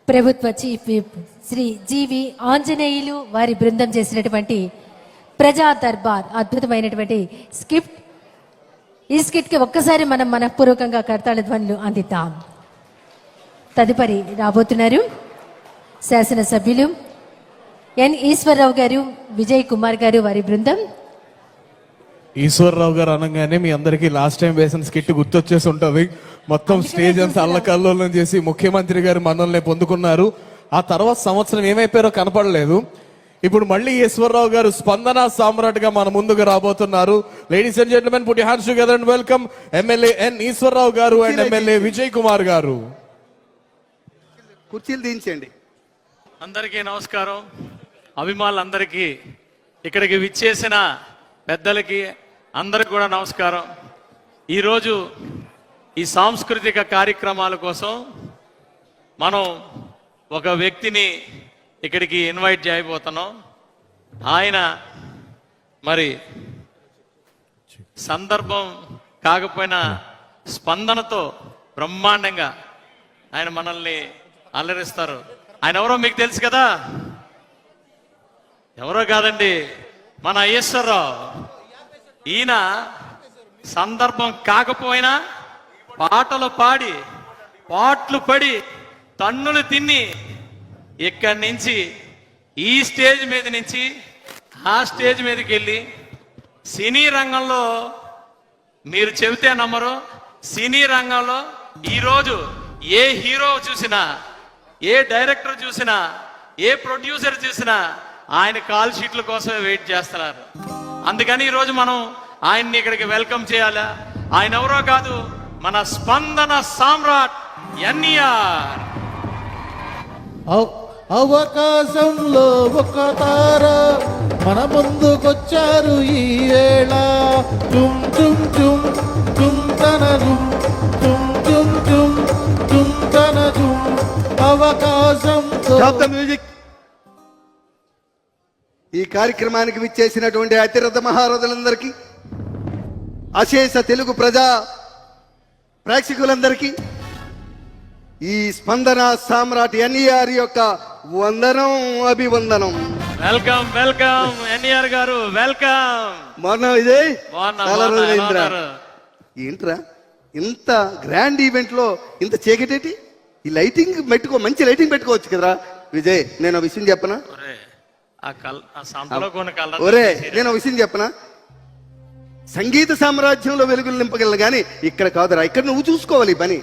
Speaker 4: ప్రభుత్వ చీఫ్ విప్ శ్రీ జీవి ఆంజనేయులు వారి బృందం చేసినటువంటి ప్రజా దర్బార్ అద్భుతమైనటువంటి స్కిట్. ఈ స్కిట్ కి ఒక్కసారి మనం మనఃపూర్వకంగా కర్తాళ ధ్వనులు అందిద్దాం. తదుపరి రాబోతున్నారు శాసనసభ్యులు ఎన్ ఈశ్వరరావు గారు, విజయ్ కుమార్ గారు, వారి బృందం.
Speaker 9: ఈశ్వరరావు గారు అనగానే మీ అందరికీ లాస్ట్ టైం వేసిన స్కిట్ గుర్తొచ్చేసి ఉంటుంది. మొత్తం స్టేజ్ అంతా అల్లకల్లోలం చేసి ముఖ్యమంత్రి గారు మనల్ని పొందుకున్నారు. ఆ తర్వాత సంవత్సరం ఏమైపోయారో కనపడలేదు. ఇప్పుడు మళ్ళీ ఈశ్వరరావు గారు స్పందన సామ్రాట్ గా మన ముందుకు రాబోతున్నారు. Ladies and gentlemen, put your hands together and welcome MLA N Eshwararao గారు అండ్ ఎమ్మెల్యే విజయ్ కుమార్ గారు.
Speaker 6: కుర్చీలు దించండి.
Speaker 10: అందరికీ నమస్కారం. అభిమానులందరికీ, ఇక్కడికి విచ్చేసిన పెద్దలకి అందరికి కూడా నమస్కారం. ఈరోజు ఈ సాంస్కృతిక కార్యక్రమాల కోసం మనం ఒక వ్యక్తిని ఇక్కడికి ఇన్వైట్ చేయబోతున్నాం. ఆయన మరి సందర్భం కాకపోయినా స్పందనతో బ్రహ్మాండంగా ఆయన మనల్ని అల్లరిస్తారు. ఆయన ఎవరో మీకు తెలుసు కదా, ఎవరో కాదండి, మన ఈశ్వరరావు. ఈయన సందర్భం కాకపోయినా పాటలు పాడి, పాటలు పడి, తన్నులు తిని ఇక్కడి నుంచి ఈ స్టేజ్ మీద నుంచి ఆ స్టేజ్ మీదకి వెళ్ళి సినీ రంగంలో మీరు చెబితే నమ్మరు, సినీ రంగంలో ఈరోజు ఏ హీరో చూసినా, ఏ డైరెక్టర్ చూసినా, ఏ ప్రొడ్యూసర్ చూసినా ఆయన కాల్ షీట్ల కోసమే వెయిట్ చేస్తున్నారు. అందుకని ఈరోజు మనం ఆయన్ని ఇక్కడికి వెల్కమ్ చేయాలా. ఆయన ఎవరో కాదు, మన స్పందన సామ్రాట్ ఎన్టీఆర్.
Speaker 1: అవకాశంలో ఒక తార మన ముందుకొచ్చారు ఈ వేళ. తుమ్ తుమ్ తుమ్ తుమ్ తన తుమ్ తుమ్ తుమ్ తుమ్ తుమ్ తన తుమ్. అవకాశం
Speaker 11: మ్యూజిక్. ఈ కార్యక్రమానికి విచ్చేసినటువంటి అతిరథ మహారథులందరికీ, అశేష తెలుగు ప్రజా ప్రేక్షకులందరికీ ఈ స్పందన సామ్రాట్ ఎన్టీఆర్ యొక్క వందనం, అభివందనం.
Speaker 10: వెల్కమ్ వెల్కమ్ ఎన్టీఆర్ గారు, వెల్కమ్.
Speaker 11: మొన్న ఇదే
Speaker 10: బాగున్నా,
Speaker 11: చాలా
Speaker 10: బాగున్నా,
Speaker 11: రోజులైందిరా.
Speaker 10: ఎలా ఉన్నారు?
Speaker 11: ఏంట్రా ఇంత గ్రాండ్ ఈవెంట్ లో ఇంత చీకటేటి? ఈ లైటింగ్ పెట్టుకో, మంచి లైటింగ్ పెట్టుకోవచ్చు కదరా. విజయ్, నేను ఒక విషయం చెప్పనా?
Speaker 10: ఒరే, ఆ సంతలో కొన్న కలర్.
Speaker 11: ఒరే, నేను ఒక విషయం చెప్పనా? సంగీత సామ్రాజ్యంలో వెలుగులు నింపగలను కానీ ఇక్కడ కాదురా. ఇక్కడ నువ్వు చూసుకోవాలి ఈ పని.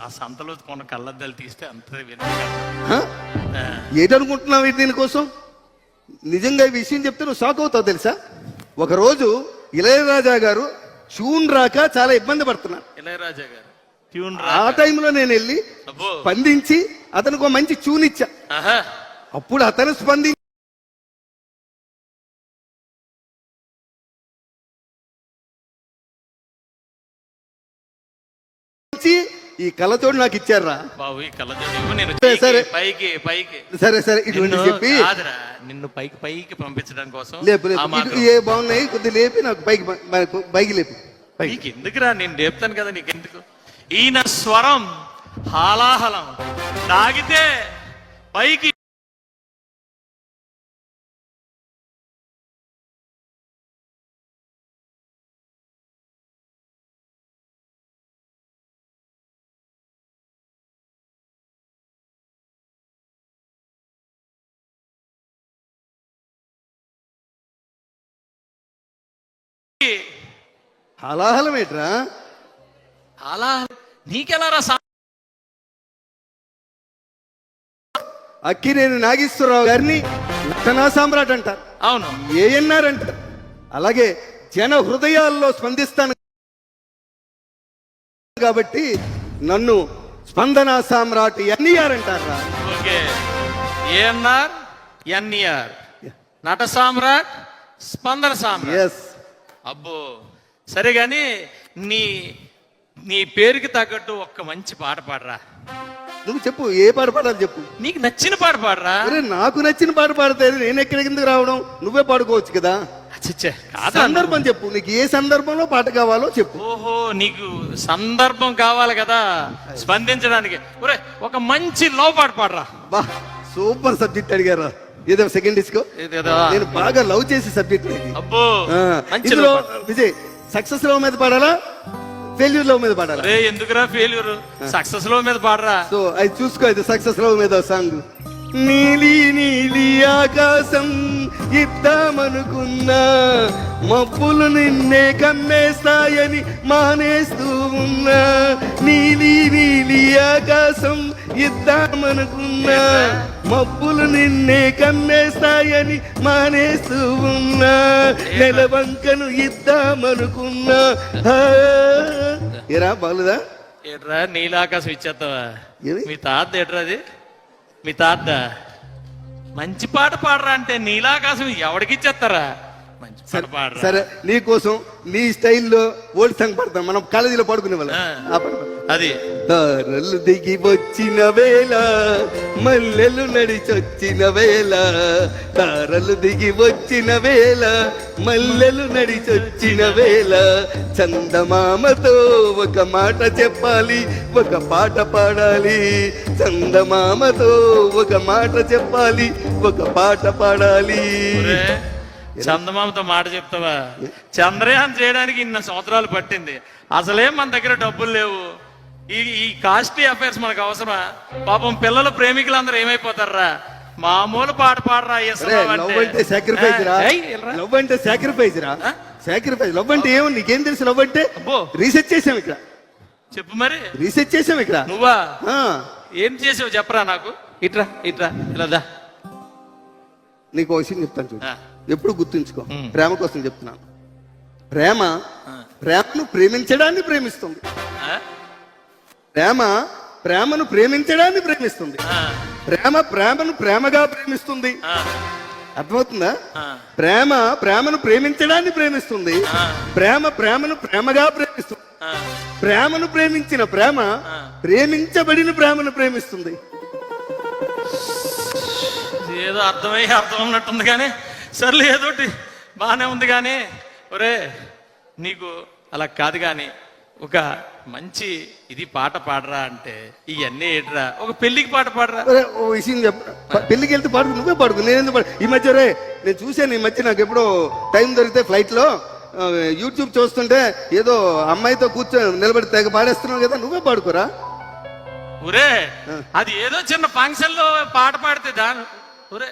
Speaker 10: ఆ సంతలో కొన్న కళ్ళద్దాలు తీస్తే అంత
Speaker 11: ఏంటనుకుంటున్నావు దీనికోసం? నిజంగా ఈ విషయం చెప్తే నువ్వు షాక్ అవుతావు తెలుసా. ఒకరోజు ఇళయరాజా గారు ట్యూన్ రాక చాలా ఇబ్బంది పడుతున్నారు.
Speaker 10: ఇళయరాజా గారు ట్యూన్
Speaker 11: ఆ టైంలో నేను వెళ్ళి స్పందించి అతనికి ఒక మంచి ట్యూన్ ఇచ్చా. అప్పుడు అతను స్పందించి ఈ కళ్ళతోడు నాకు ఇచ్చారా
Speaker 10: బాబు. ఈ కళ్ళతోడు నేను
Speaker 11: సరే
Speaker 10: పైకి పైకి
Speaker 11: సరే సరే ఇటువంటి చెప్పి
Speaker 10: నిన్ను పైకి పైకి పంపించడం కోసం
Speaker 11: లేపు లేపు. ఏ బాగున్నాయి కొద్దిగా లేపి నాకు పైకి పైకి లేపు.
Speaker 10: నీకు ఎందుకురా, నేను లేపుతాను కదా, నీకెందుకు? ఈయన స్వరం హాలాహలం తాగితే పైకి.
Speaker 11: హలాహలం ఏంట్రా?
Speaker 10: అలా నీకెలా రా?
Speaker 11: అక్కినేని నాగేశ్వరరావు గారిని నటనా సామ్రాట్ అంటారు.
Speaker 10: అవును,
Speaker 11: ఏఎన్ఆర్ అంటారు. అలాగే జన హృదయాల్లో స్పందిస్తాను కాబట్టి నన్ను స్పందన సామ్రాట్ ఎన్టీఆర్ అంటారా?
Speaker 10: ఓకే, ఏఎన్ఆర్ ఎన్టీఆర్, నట సామ్రాట్, స్పందన సామ్రాట్.
Speaker 11: ఎస్.
Speaker 10: అబ్బో, సరే గాని నీ నీ పేరుకి తగ్గట్టు ఒక్క మంచి పాట పాడరా.
Speaker 11: నువ్వు చెప్పు, ఏ పాట పాడాలి చెప్పు.
Speaker 10: నీకు నచ్చిన పాట పాడరా.
Speaker 11: నాకు నచ్చిన పాట పాడితే నేను ఎక్కడికి ఎందుకు రావడం? నువ్వే పాడుకోవచ్చు కదా. సందర్భం చెప్పు, నీకు ఏ సందర్భంలో పాట కావాలో చెప్పు.
Speaker 10: ఓహో, నీకు సందర్భం కావాలి కదా స్పందించడానికి. ఒరే, ఒక మంచి లవ్ పాట పాడరా.
Speaker 11: బా, సూపర్ సబ్జెక్ట్ అడిగారా. ఏదో సెకండ్ డిస్కో, నేను బాగా లవ్ చేసే సబ్జెక్ట్.
Speaker 10: అబ్బో,
Speaker 11: ఇందులో విజయ్ సక్సెస్ లవ్ మీద పాడాలా, ఫెయిల్యూర్ లవ్ మీద పాడాలా?
Speaker 10: ఎందుకురా ఫెయిల్యూర్, సక్సెస్ లవ్ మీద పాడరా.
Speaker 11: సో అది చూసుకో, ఇది సక్సెస్ లవ్ మీద సాంగ్. నీలి నీలి ఆకాశం ఇద్దామనుకున్నా, మబ్బులు నిన్నే కమ్మేస్తాయని మానేస్తూ ఉన్నా. నీలి నీలి ఆకాశం ఇద్దామనుకున్నా, మబ్బులు నిన్నే కమ్మేస్తాయని మానేస్తూ ఉన్నా. నెలవంకను ఇద్దామనుకున్నా. ఏరా బాగుదా?
Speaker 10: ఏట్రా నీలాకాశం ఇచ్చేస్తావా? మీ తాత ఏట్రాది? మీ తాత మంచి పాట పాడరా అంటే నీలాకాశం ఎవరికి ఇచ్చేస్తారా? మంచి పాట పాడరా.
Speaker 11: సరే, నీ కోసం నీ స్టైల్లో ఓల్డ్ సాంగ్ పాడతాం, మనం కాలేజీలో పాడుకునే వాళ్ళం.
Speaker 10: అది
Speaker 11: తారలు దిగి వచ్చిన వేళ, మల్లెలు నడిచొచ్చిన వేళ. తారలు దిగి వచ్చిన వేళ, మల్లెలు నడిచొచ్చిన వేళ. చందమామతో ఒక మాట చెప్పాలి, ఒక పాట పాడాలి. చందమామతో ఒక మాట చెప్పాలి, ఒక పాట పాడాలి.
Speaker 10: చందమామతో మాట చెప్తావా? చంద్రయాన్ చేయడానికి ఇన్ని సంవత్సరాలు పట్టింది, అసలే మన దగ్గర డబ్బులు లేవు. ఈ కాస్ట్లీ అఫైర్స్ మనకు అవసరమా? పాపం పిల్లలు ప్రేమికులందరూ ఏమైపోతారా? మామూలు పాట పాడరా
Speaker 11: లవ్ అంటే సాక్రిఫైస్ రా, లవ్ అంటే సాక్రిఫైస్ రా, సాక్రిఫైస్. లవ్ అంటే ఏమో నీకేం తెలుసు? లవ్ అంటే రీసెర్చ్ చేసాం ఇక్కడ.
Speaker 10: చెప్పు మరి.
Speaker 11: రీసెర్చ్ చేసాం ఇక్కడ.
Speaker 10: నువ్వా? ఏం చేసావు చెప్పరా నాకు. ఇట్రా ఇట్రా ఇలా.
Speaker 11: నీకు ఒక విషయం చెప్తాను చూడు, ఎప్పుడు గుర్తుంచుకో. ప్రేమ కోసం చెప్తున్నాను. ప్రేమను ప్రేమించడాన్ని ప్రేమిస్తుంది. ప్రేమను ప్రేమించడాన్ని ప్రేమిస్తుంది. ప్రేమను ప్రేమగా ప్రేమిస్తుంది. అర్థమవుతుందా? ప్రేమను ప్రేమించడాన్ని ప్రేమిస్తుంది. ప్రేమను ప్రేమగా ప్రేమిస్తుంది. ప్రేమను ప్రేమించిన ప్రేమ ప్రేమించబడిన ప్రేమను ప్రేమిస్తుంది.
Speaker 10: ఏదో అర్థం ఉన్నట్టుంది కానీ సర్లే, ఏదోటి బాగానే ఉంది కానీ ఒరే నీకు అలా కాదు కానీ ఒక మంచి ఇది పాట పాడరా అంటే ఇవన్నీ ఏట్రా? ఒక పెళ్లికి పాట పాడరా.
Speaker 11: ఓ విషయం చెప్ప, పెళ్లికి వెళ్తే పాడుకు, నువ్వే పాడుకు, నేనెందుకు పాడు. ఈ మధ్య నేను చూశాను, ఈ మధ్య నాకు ఎప్పుడో టైం దొరికితే ఫ్లైట్ లో యూట్యూబ్ చూస్తుంటే ఏదో అమ్మాయితో నిలబడి తెగ పాడేస్తున్నావు కదా, నువ్వే పాడుకోరా.
Speaker 10: ఒరే అది ఏదో చిన్న ఫంక్షన్ లో పాట పాడితే ఒరే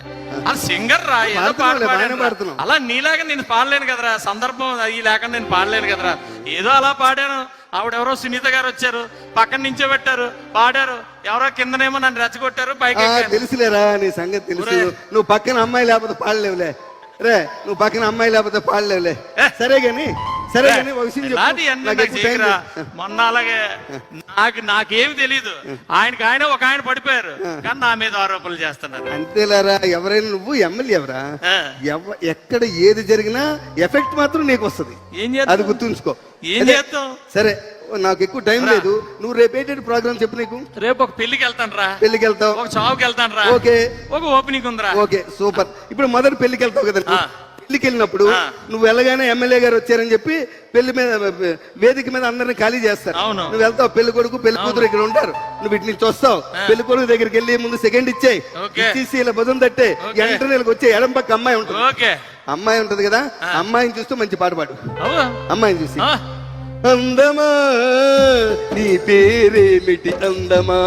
Speaker 10: అది సింగర్ రా, ఏదో పాట పాడాను. అలా నీలాగా నేను పాడలేను కదరా, సందర్భం అయ్యి లేకుండా నేను పాడలేను కదరా. ఏదో అలా పాడాను. ఆవిడెవరో సునీత గారు వచ్చారు, పక్కన నించోబెట్టారు, పాడారు. ఎవరో కిందనేమో నన్ను రెచ్చగొట్టారు, పైకి
Speaker 11: తెలుసులేరా నీ సంగతి తెలుసు. నువ్వు పక్కన అమ్మాయి లేకపోతే పాడలేవులే రే, నువ్వు పక్కన అమ్మాయి లేకపోతే పాడలేవులే. సరే గాని
Speaker 10: మొన్న అలాగే నాకేమి తెలీదు. ఆయన ఒక ఆయన పడిపోయారు కానీ నా మీద ఆరోపణలు చేస్తున్నారు.
Speaker 11: అంతేలారా, ఎవరైనా నువ్వు ఎమ్మెల్యే ఎవరా, ఎక్కడ ఏది జరిగినా ఎఫెక్ట్ మాత్రం నీకు వస్తుంది. అది గుర్తుంచుకో.
Speaker 10: ఏం చేస్తాం?
Speaker 11: సరే, నాకు ఎక్కువ టైం లేదు. నువ్వు రేపు ఏంటంటే ప్రోగ్రామ్ చెప్పు. నీకు
Speaker 10: రేపు ఒక పెళ్లికి వెళ్తాను రా.
Speaker 11: పెళ్లికి వెళ్తావు?
Speaker 10: ఒక చావుకి వెళ్తాను రా.
Speaker 11: ఓకే.
Speaker 10: ఒక ఓపెనింగ్ ఉందిరా.
Speaker 11: Okay, super. ఇప్పుడు మొదటి పెళ్లికి వెళ్తావు కదా. పెళ్లికి వెళ్ళినప్పుడు నువ్వు వెళ్ళగానే ఎమ్మెల్యే గారు వచ్చారని చెప్పి పెళ్లి మీద వేదిక మీద అందరిని ఖాళీ చేస్తారు. నువ్వు వెళ్తావు, పెళ్లి కొడుకు పెళ్లి కూతురు ఇక్కడ ఉంటారు. నువ్వు ఇటు నుంచి వస్తావు, పెళ్లి కొడుకు దగ్గరికి వెళ్ళి ముందు సెకండ్ ఇచ్చేయి, ఇచ్చేసి ఇలా భుజం తట్టే వెంటనే వచ్చే ఎడం పక్క అమ్మాయి ఉంటుంది. అమ్మాయి ఉంటది కదా, అమ్మాయిని చూస్తూ మంచి పాట పాడు. అమ్మాయిని చూసి, అందమా నీ పేరేమిటి అందమా,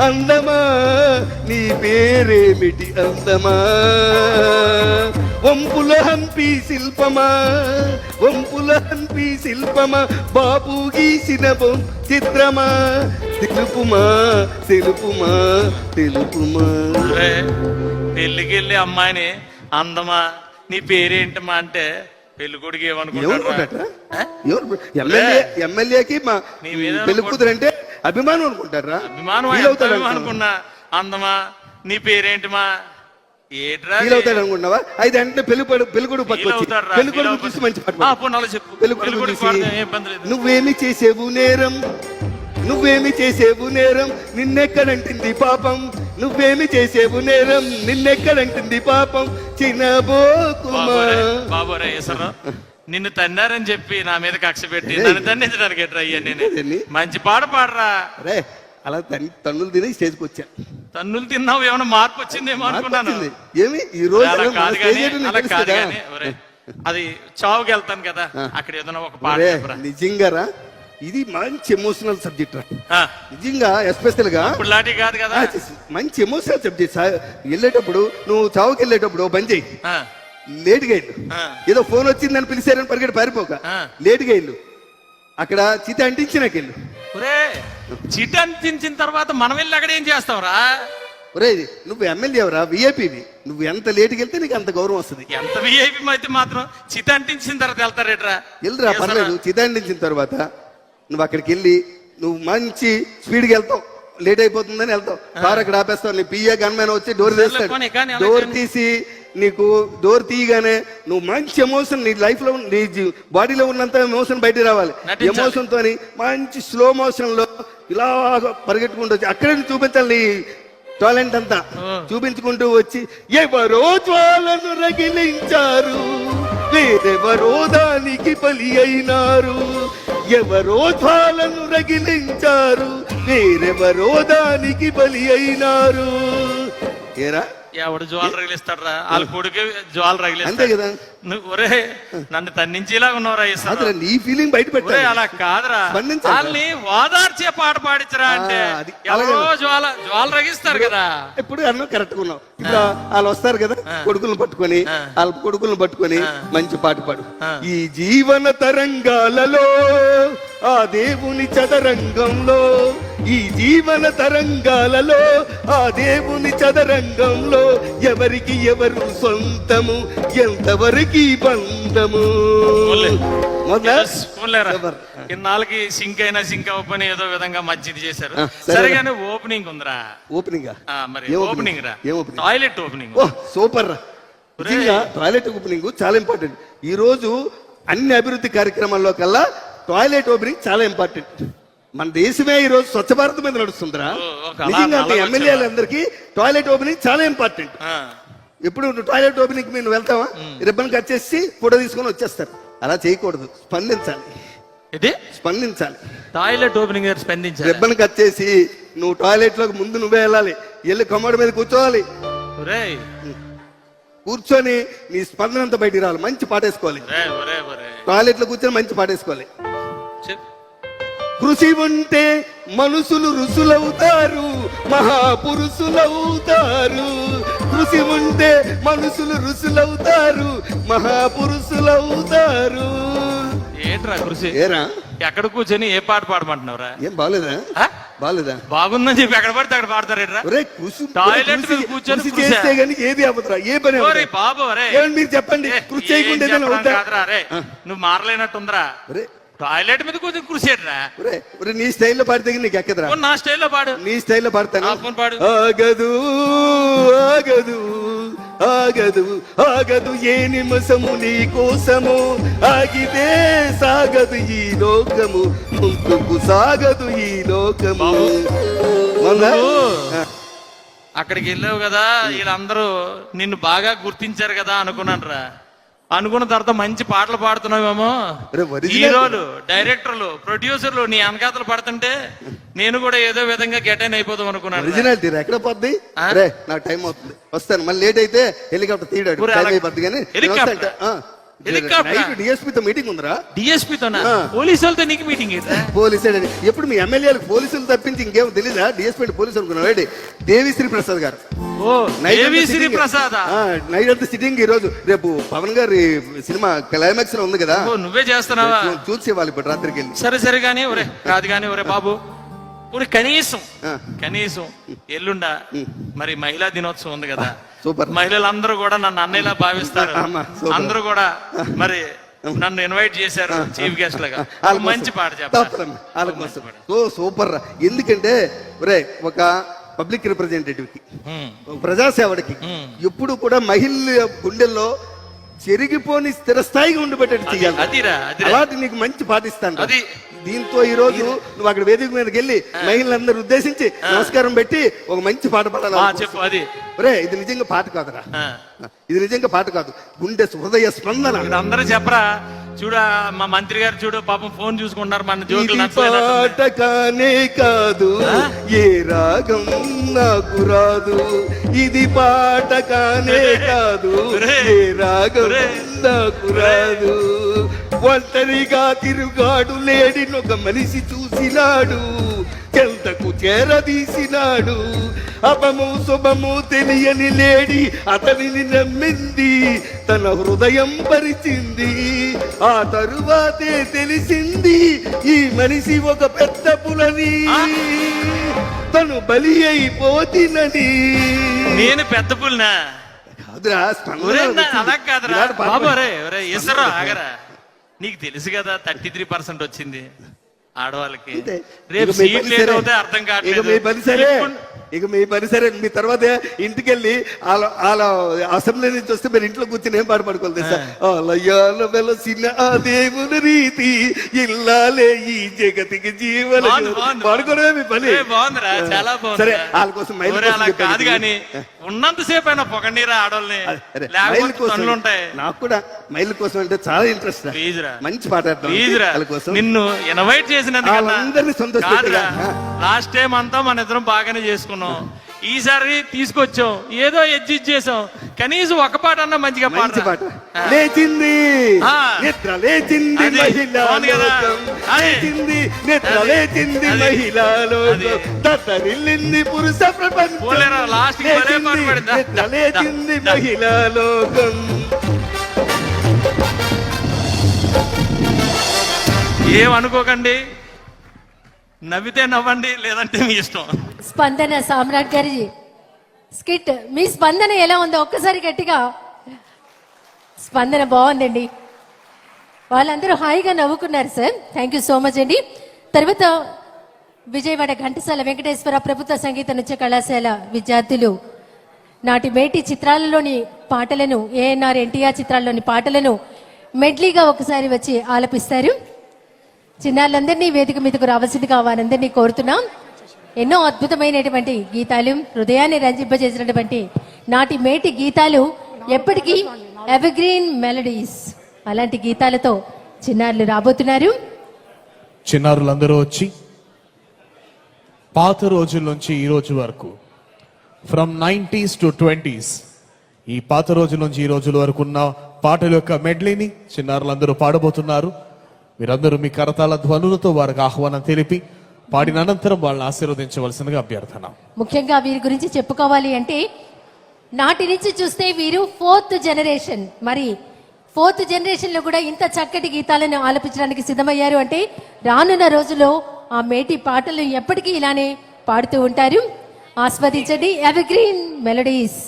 Speaker 11: అందమా నీ పేరేమిటి అందమా, వంపుల హంపి శిల్పమా, వంపుల హంపి శిల్పమా, బాపు గీసిన చిత్రమా, తెలుపుమా తెలుపుమా తెలుపుమా.
Speaker 10: పెళ్లికి వెళ్ళి అమ్మాయిని అందమా నీ పేరేంటమ్మా అంటే పెళ్లి కొడుకు ఏమనుకుంటారు?
Speaker 11: ఎమ్మెల్యేకి మా పెళ్లి కూతురు అంటే అభిమానం అనుకుంటారా?
Speaker 10: అభిమానం అనుకున్నా. అందమా నీ పేరేంటిమా ఏట్రా
Speaker 11: అవుతాడు అనుకున్నావా? అయితే అంటే పెళ్లి కొడుకు పక్క పెళ్లి కొడుకు చూసి మంచి
Speaker 10: చెప్పు.
Speaker 11: పెళ్లి కొడుకు నువ్వేమి చేసేవు నేరం, నువ్వేమి చేసేవు నేరం, నిన్నెక్కడంటుంది పాపం, నువ్వేమి చేసేవు నేరం, నిన్నెక్కడంటుంది పాపం, చిన్నబోకుమా.
Speaker 10: బాబోరే నిన్ను తన్నారని చెప్పి నా మీద కక్ష పెట్టి నన్ను దండించడానికి ఎట్రా అయ్యా? నేను మంచి పాట పాడరా.
Speaker 11: రే అలా తన్నులు తిని స్టేజ్కి వచ్చా.
Speaker 10: తన్నులు తిన్నావు, ఏమైనా మార్పు వచ్చిందేమో అనుకున్నాను.
Speaker 11: ఏమి ఈ రోజు
Speaker 10: అది చావుకి వెళ్తాను కదా, అక్కడ ఏదైనా ఒక పాట.
Speaker 11: నిజంగా ఇది మంచి ఎమోషనల్ సబ్జెక్ట్ రా, నిజంగా. ఎస్పెషల్ గా
Speaker 10: లాంటి కాదు కదా,
Speaker 11: మంచి ఎమోషనల్ సబ్జెక్ట్. వెళ్ళేటప్పుడు నువ్వు చావుకి వెళ్ళేటప్పుడు బంద్ చేయి, లేటుగా వెళ్ళు. ఏదో ఫోన్ వచ్చిందని పిలిచారని పరిగెట్టి పారిపోక, లేటుగా వెళ్ళు. అక్కడ చిత అంటించినాకెళ్ళు.
Speaker 10: చిట అంటించిన తర్వాత మనం వెళ్ళి అక్కడ ఏం చేస్తావురా?
Speaker 11: ఒరే నువ్వు ఎమ్మెల్యే ఎవరా, విఐపీవి. నువ్వు ఎంత లేటుకి వెళ్తే నీకు అంత గౌరవం వస్తుంది.
Speaker 10: ఎంత విఐపీ అయితే మాత్రం చిత అంటించిన తర్వాత వెళ్తారేట్రా?
Speaker 11: వెళ్ళరా, పర్లేదు. చిత అంటించిన తర్వాత నువ్వు అక్కడికి వెళ్ళి నువ్వు మంచి స్పీడ్కి వెళ్తావు, లేట్ అయిపోతుందని వెళ్తావు, కారు అక్కడ ఆపేస్తావు. నీ పిఏ గన్మెన్ వచ్చి డోర్ తీస్తాడు. డోర్ తీసి నీకు డోర్ తీయగానే నువ్వు మంచి ఎమోషన్, నీ లైఫ్ లో నీ బాడీలో ఉన్నంత ఎమోషన్ బయటికి రావాలి. ఎమోషన్ తోని మంచి స్లో మోషన్ లో ఇలా పరిగెట్టుకుంటూ వచ్చి అక్కడే చూపించాలి నీ టాలెంట్ అంతా. చూపించుకుంటూ వచ్చి ఎవరో జ్వాలను రగిలించారు, వేరెవరో దానికి బలి అయినారు, ఎవరో జ్వాలను రగిలించారు, వేరెవరో దానికి బలి అయినారు. ఏరా
Speaker 10: ఎవడు జ్వాల రగిలిస్తాడరా వాళ్ళ కొడుకే జ్వాల
Speaker 11: అంతే
Speaker 10: రగిలిస్తాడు
Speaker 11: కదా.
Speaker 10: నువ్వు ఒరే నన్ను తన్నించేలా ఉన్నావురా ఈశ్వరరావు.
Speaker 11: అసలు నీ ఫీలింగ్ బయట
Speaker 10: ఒరే
Speaker 11: పెట్టాలి.
Speaker 10: అలా కాదురా
Speaker 11: స్పందించాలి.
Speaker 10: వాళ్ళని ఓదార్చే పాట పాడించరా అంటే
Speaker 11: అది
Speaker 10: ఎవరో జ్వాల రగిస్తారు కదా.
Speaker 11: ఇప్పుడు అన్న కరెక్ట్ ఉన్నావు. ఇప్పుడు వాళ్ళు వస్తారు కదా కొడుకులను పట్టుకొని, వాళ్ళ కొడుకులను పట్టుకొని మంచి పాట పాడు. ఈ జీవన తరంగాలలో ఆ దేవుని చదరంగంలో, ఈ జీవన తరంగాలలో ఆ దేవుని చదరంగంలో ఎవరికి ఎవరు సొంతము, ఎంతవరకు బంధము.
Speaker 10: ఇన్నాళ్ళకి సింక్ అయినా సింక్ అవ్వని ఏదో విధంగా మంచిది చేశారు. సరిగానే ఓపెనింగ్ ఉందిరా.
Speaker 11: ఓపెనింగ్
Speaker 10: మరి ఓపెనింగ్ రా,
Speaker 11: ఏ ఓపెనింగ్?
Speaker 10: Toilet opening.
Speaker 11: ఓ సూపర్ రా. నిజంగా టాయిలెట్ ఓపెనింగ్ చాలా ఇంపార్టెంట్. ఈ రోజు అన్ని అభివృద్ధి కార్యక్రమాల్లో కల్లా టాయిలెట్ ఓపెనింగ్ చాలా ఇంపార్టెంట్. మన దేశమే ఈ రోజు స్వచ్ఛ భారత్ మీద నడుస్తుందిరా. నిజంగా ఎమ్మెల్యేలందరికీ టాయిలెట్ ఓపెనింగ్ చాలా ఇంపార్టెంట్. ఎప్పుడు టాయిలెట్ ఓపెనింగ్ మీరు వెళ్తావా, రిబ్బన్ కట్ చేసి ఫోటో తీసుకొని వచ్చేస్తారు. అలా చేయకూడదు, స్పందించాలి.
Speaker 10: ఇది
Speaker 11: స్పందించాలి.
Speaker 10: టాయిలెట్ ఓపెనింగ్ స్పందించాలి.
Speaker 11: రిబ్బన్ కట్ చేసి నువ్వు టాయిలెట్ లోకి ముందు నువ్వే వెళ్ళాలి. వెళ్ళి కమోడ్ మీద కూర్చోవాలి. కూర్చొని నీ స్పందన అంతా బయటికి రావాలి. మంచి పాటేసుకోవాలి. టాయిలెట్ లో కూర్చొని మంచి పాటేసుకోవాలి. కృషి ఉంటే మనుషులు ఋషులవుతారు, మహాపురుషులవుతారు. కృషి ఉంటే మనుషులు ఋషులవుతారు, మహాపురుషులవుతారు.
Speaker 10: ఏంట్రా కృషి?
Speaker 11: ఏరా
Speaker 10: ఎక్కడ కూర్చొని ఏ పాట పాడమంటున్నావురా?
Speaker 11: ఏం బాగాలేదా? బాగాలేదా?
Speaker 10: బాగుందని చెప్పి ఎక్కడ పడితే అక్కడ పాడతారేట్రా? టాయిలెట్ కూర్చొని
Speaker 11: చేస్తే గానీ ఏది అవ్వదురా. ఏ పని
Speaker 10: బాబు
Speaker 11: మీరు చెప్పండి. కృషి చేయకుండా
Speaker 10: నువ్వు మారలేనట్టుందిరా. టాయిలెట్ మీద కూర్చొని కృషి
Speaker 11: నీ స్టైల్లో పాడితే నీకు ఎక్కదరా.
Speaker 10: నా స్టైల్లో పాడు.
Speaker 11: నీ స్టైల్లో పాడతాను.
Speaker 10: పాడు.
Speaker 11: ఆగదు ఆగదు ఆగదు ఆగదు ఏ నిమిషము నీ కోసము, ఆగితే సాగదు ఈ లోకము, ముందుకు సాగదు ఈ లోకము.
Speaker 10: అక్కడికి వెళ్ళావు కదా, వీళ్ళందరూ నిన్ను బాగా గుర్తించారు కదా అనుకున్నాను రా. అనుకున్న తర్వాత మంచి పాటలు పాడుతున్నావేమో. హీరోలు, డైరెక్టర్లు, ప్రొడ్యూసర్లు నీ అనకాతలు పడుతుంటే నేను కూడా ఏదో విధంగా గెటైన్ అయిపోదాం అనుకున్నాను.
Speaker 11: ఒరిజినాలిటీ ఎక్కడ పోద్ది? నాకు టైం అవుతుంది, వస్తాను. మళ్ళీ లేట్ అయితే హెలికాప్టర్ తీయడానికి టైం అయిపోద్ది. కానీ డిఎస్పీతో మీటింగ్ ఉందిరా.
Speaker 10: డిఎస్పీతోనా? పోలీసులతో నీకు మీటింగ్?
Speaker 11: పోలీసు ఎప్పుడు మీ ఎమ్మెల్యేలకు పోలీసులు తప్పించి ఇంకేం తెలీదా? డిఎస్పీ పోలీసు అనుకున్నాడు. దేవిశ్రీ ప్రసాద్ గారు
Speaker 10: దేవిశ్రీ ప్రసాద్
Speaker 11: నైట్ అంతా సిట్టింగ్. ఈ రోజు రేపు పవన్ గారి సినిమా క్లైమాక్స్ లో ఉంది కదా,
Speaker 10: నువ్వే చేస్తున్నావా?
Speaker 11: చూసి ఇవ్వాలి ఇప్పుడు రాత్రికి వెళ్ళి.
Speaker 10: సరే కానీ ఒరే కాదు కానీ ఒరే బాబు, కనీసం ఎల్లుండా మరి మహిళా దినోత్సవం ఉంది కదా.
Speaker 11: సూపర్.
Speaker 10: మహిళలందరూ కూడా నన్ను అన్నయ్యలా భావిస్తారు. అందరూ కూడా మరి నన్ను ఇన్వైట్ చేశారు చీఫ్ గెస్ట్ లాగా. మంచి పాట చెప్పాలి.
Speaker 11: సూపర్ రా. ఎందుకంటే ఒరే ఒక పబ్లిక్ రిప్రజెంటేటివ్ కి, ప్రజాసేవడికి ఎప్పుడు కూడా మహిళ గుండెల్లో చెరిగిపోని స్థిరస్థాయిగా ఉండిపెట్టేట్టు చేయాలి. అలాంటి నీకు మంచి పాటిస్తాను. దీంతో ఈ రోజు నువ్వు అక్కడ వేదిక మీదకి వెళ్ళి మహిళలందరూ ఉద్దేశించి నమస్కారం పెట్టి ఒక మంచి పాట పాడాలి.
Speaker 10: చెప్పు. అది
Speaker 11: ఇది నిజంగా పాట కాదురా. ఇది నిజంగా పాట కాదు, గుండె హృదయ స్పందన.
Speaker 10: అందరూ చెప్పరా. చూడ మా మంత్రి గారు చూడు పాపం ఫోన్ చూసుకుంటారు. మన జోకులు
Speaker 11: పాట కానే కాదు, ఏ రాగం నాకు రాదు. ఇది పాట కానే కాదు, ఏ రాగం నాకు రాదు. ఒంటరిగా తిరుగాడు లేడినొక మనిషి చూసినాడు, చెంతకు చేరదీసినాడు. అపము శుభము తెలియని లేడి అతనిని నమ్మింది, తన హృదయం పరిచింది. ఆ తరువాతే తెలిసింది ఈ మనిషి ఒక పెద్ద పులని, తను బలి అయిపోతినని.
Speaker 10: నేను పెద్ద పులినా?
Speaker 11: కాదురా,
Speaker 10: అలా కాదురా బాబు. ఇసరా ఆగరా. నీకు తెలుసు కదా 33% వచ్చింది ఆడవాళ్ళకి. రేపు సీట్లు ఏదవుతే అర్థం కావట్లేదు.
Speaker 11: ఇక మీ పని సరే. మీ తర్వాత ఇంటికి వెళ్ళి వాళ్ళ అసెంబ్లీ నుంచి వస్తే మీరు ఇంట్లో కూర్చొని ఏం పాట పాడుకోవాలి తెలుసా? ఆలయాల వెలసిన ఆ దేవుని రీతి ఇల్లాలే ఈ జగతికి జీవన పాడుకోవడమే మీ పని.
Speaker 10: బాగుందిరా, చాలా బాగుంది.
Speaker 11: సరే వాళ్ళ కోసం
Speaker 10: కాదు కానీ ఉన్నంతసేపు అయినా పొగండిరా ఆడవాళ్ళని. ఉంటాయి.
Speaker 11: నాకు కూడా మైళ్ళ కోసం అంటే చాలా ఇంట్రెస్ట్. మంచి పాట
Speaker 10: నిన్ను ఇన్వైట్ చేసినందుకు
Speaker 11: అందరినీ సంతోష.
Speaker 10: లాస్ట్ టైం అంతా మన ఇద్దరం బాగానే చేసుకున్నాం. ఈసారి తీసుకొచ్చాం, ఏదో అడ్జస్ట్ చేసాం, కనీసం ఒక పాట అన్నా మంచిగా
Speaker 11: మంచి
Speaker 10: పాట.
Speaker 11: పాట. లేచింది
Speaker 10: ఆ.
Speaker 11: నిద్ర లేచింది
Speaker 10: అది.
Speaker 11: మహిళా
Speaker 10: అవును కదా.
Speaker 11: లోకం.
Speaker 10: అది.
Speaker 11: లేచింది నిద్ర
Speaker 10: అది.
Speaker 11: లేచింది
Speaker 10: అది.
Speaker 11: మహిళా లోకం.
Speaker 10: అది.
Speaker 11: దత్తరిల్లింది పురుష ప్రపంచం.
Speaker 10: పోలేరా, last కి భలే పాట
Speaker 11: లేచింది
Speaker 10: పాడిందా?
Speaker 11: నిద్ర లేచింది మహిళా లోకం.
Speaker 10: ఏమనుకోకండి, నవ్వితే నవ్వండి, లేదంటే మీ ఇష్టం.
Speaker 4: స్పందన సామ్రాట్ గారి స్కిట్, మీ స్పందన ఎలా ఉందో ఒక్కసారి గట్టిగా. స్పందన బాగుందండి, వాళ్ళందరూ హాయిగా నవ్వుకున్నారు sir. Thank you so much అండి. తర్వాత విజయవాడ ఘంటసాల వెంకటేశ్వర ప్రభుత్వ సంగీత నృత్య కళాశాల విద్యార్థులు నాటి మేటి చిత్రాలలోని పాటలను, ఏఎన్ఆర్ ఎన్టీఆర్ చిత్రాల్లోని పాటలను మెడ్లీగా ఒకసారి వచ్చి ఆలపిస్తారు. చిన్నారులందరినీ వేదిక మీదకు రావాల్సిందిగా వారందరినీ కోరుతున్నాం. ఎన్నో అద్భుతమైనటువంటి గీతాలు, హృదయాన్ని రంజింపజేసినటువంటి నాటి మేటి గీతాలు ఎప్పటికీ ఎవర్గ్రీన్ మెలడీస్. అలాంటి గీతాలతో చిన్నారులు రాబోతున్నారు.
Speaker 9: చిన్నారులందరూ వచ్చి పాత రోజుల నుంచి ఈ రోజు వరకు, ఫ్రమ్ 90s to 20s, ఈ పాత రోజుల నుంచి ఈ రోజుల వరకు ఉన్న పాటల యొక్క మెడ్లీని చిన్నారులందరూ పాడబోతున్నారు. మీరందరూ మీ కరతాళ ధ్వనులతో వారికి ఆహ్వానం తెలిపి పాడిన అనంతరం వాళ్ళని ఆశీర్వదించవలసిందిగా అభ్యర్థన.
Speaker 4: ముఖ్యంగా వీరి గురించి చెప్పుకోవాలి అంటే, నాటి నుంచి చూస్తే వీరు 4th జనరేషన్. మరి 4th జనరేషన్ లో కూడా ఇంత చక్కటి గీతాలను ఆలపించడానికి సిద్ధమయ్యారు అంటే, రానున్న రోజుల్లో ఆ మేటి పాటలు ఎప్పటికీ ఇలానే పాడుతూ ఉంటారు. ఆస్వాదించండి ఎవర్గ్రీన్ మెలడీస్.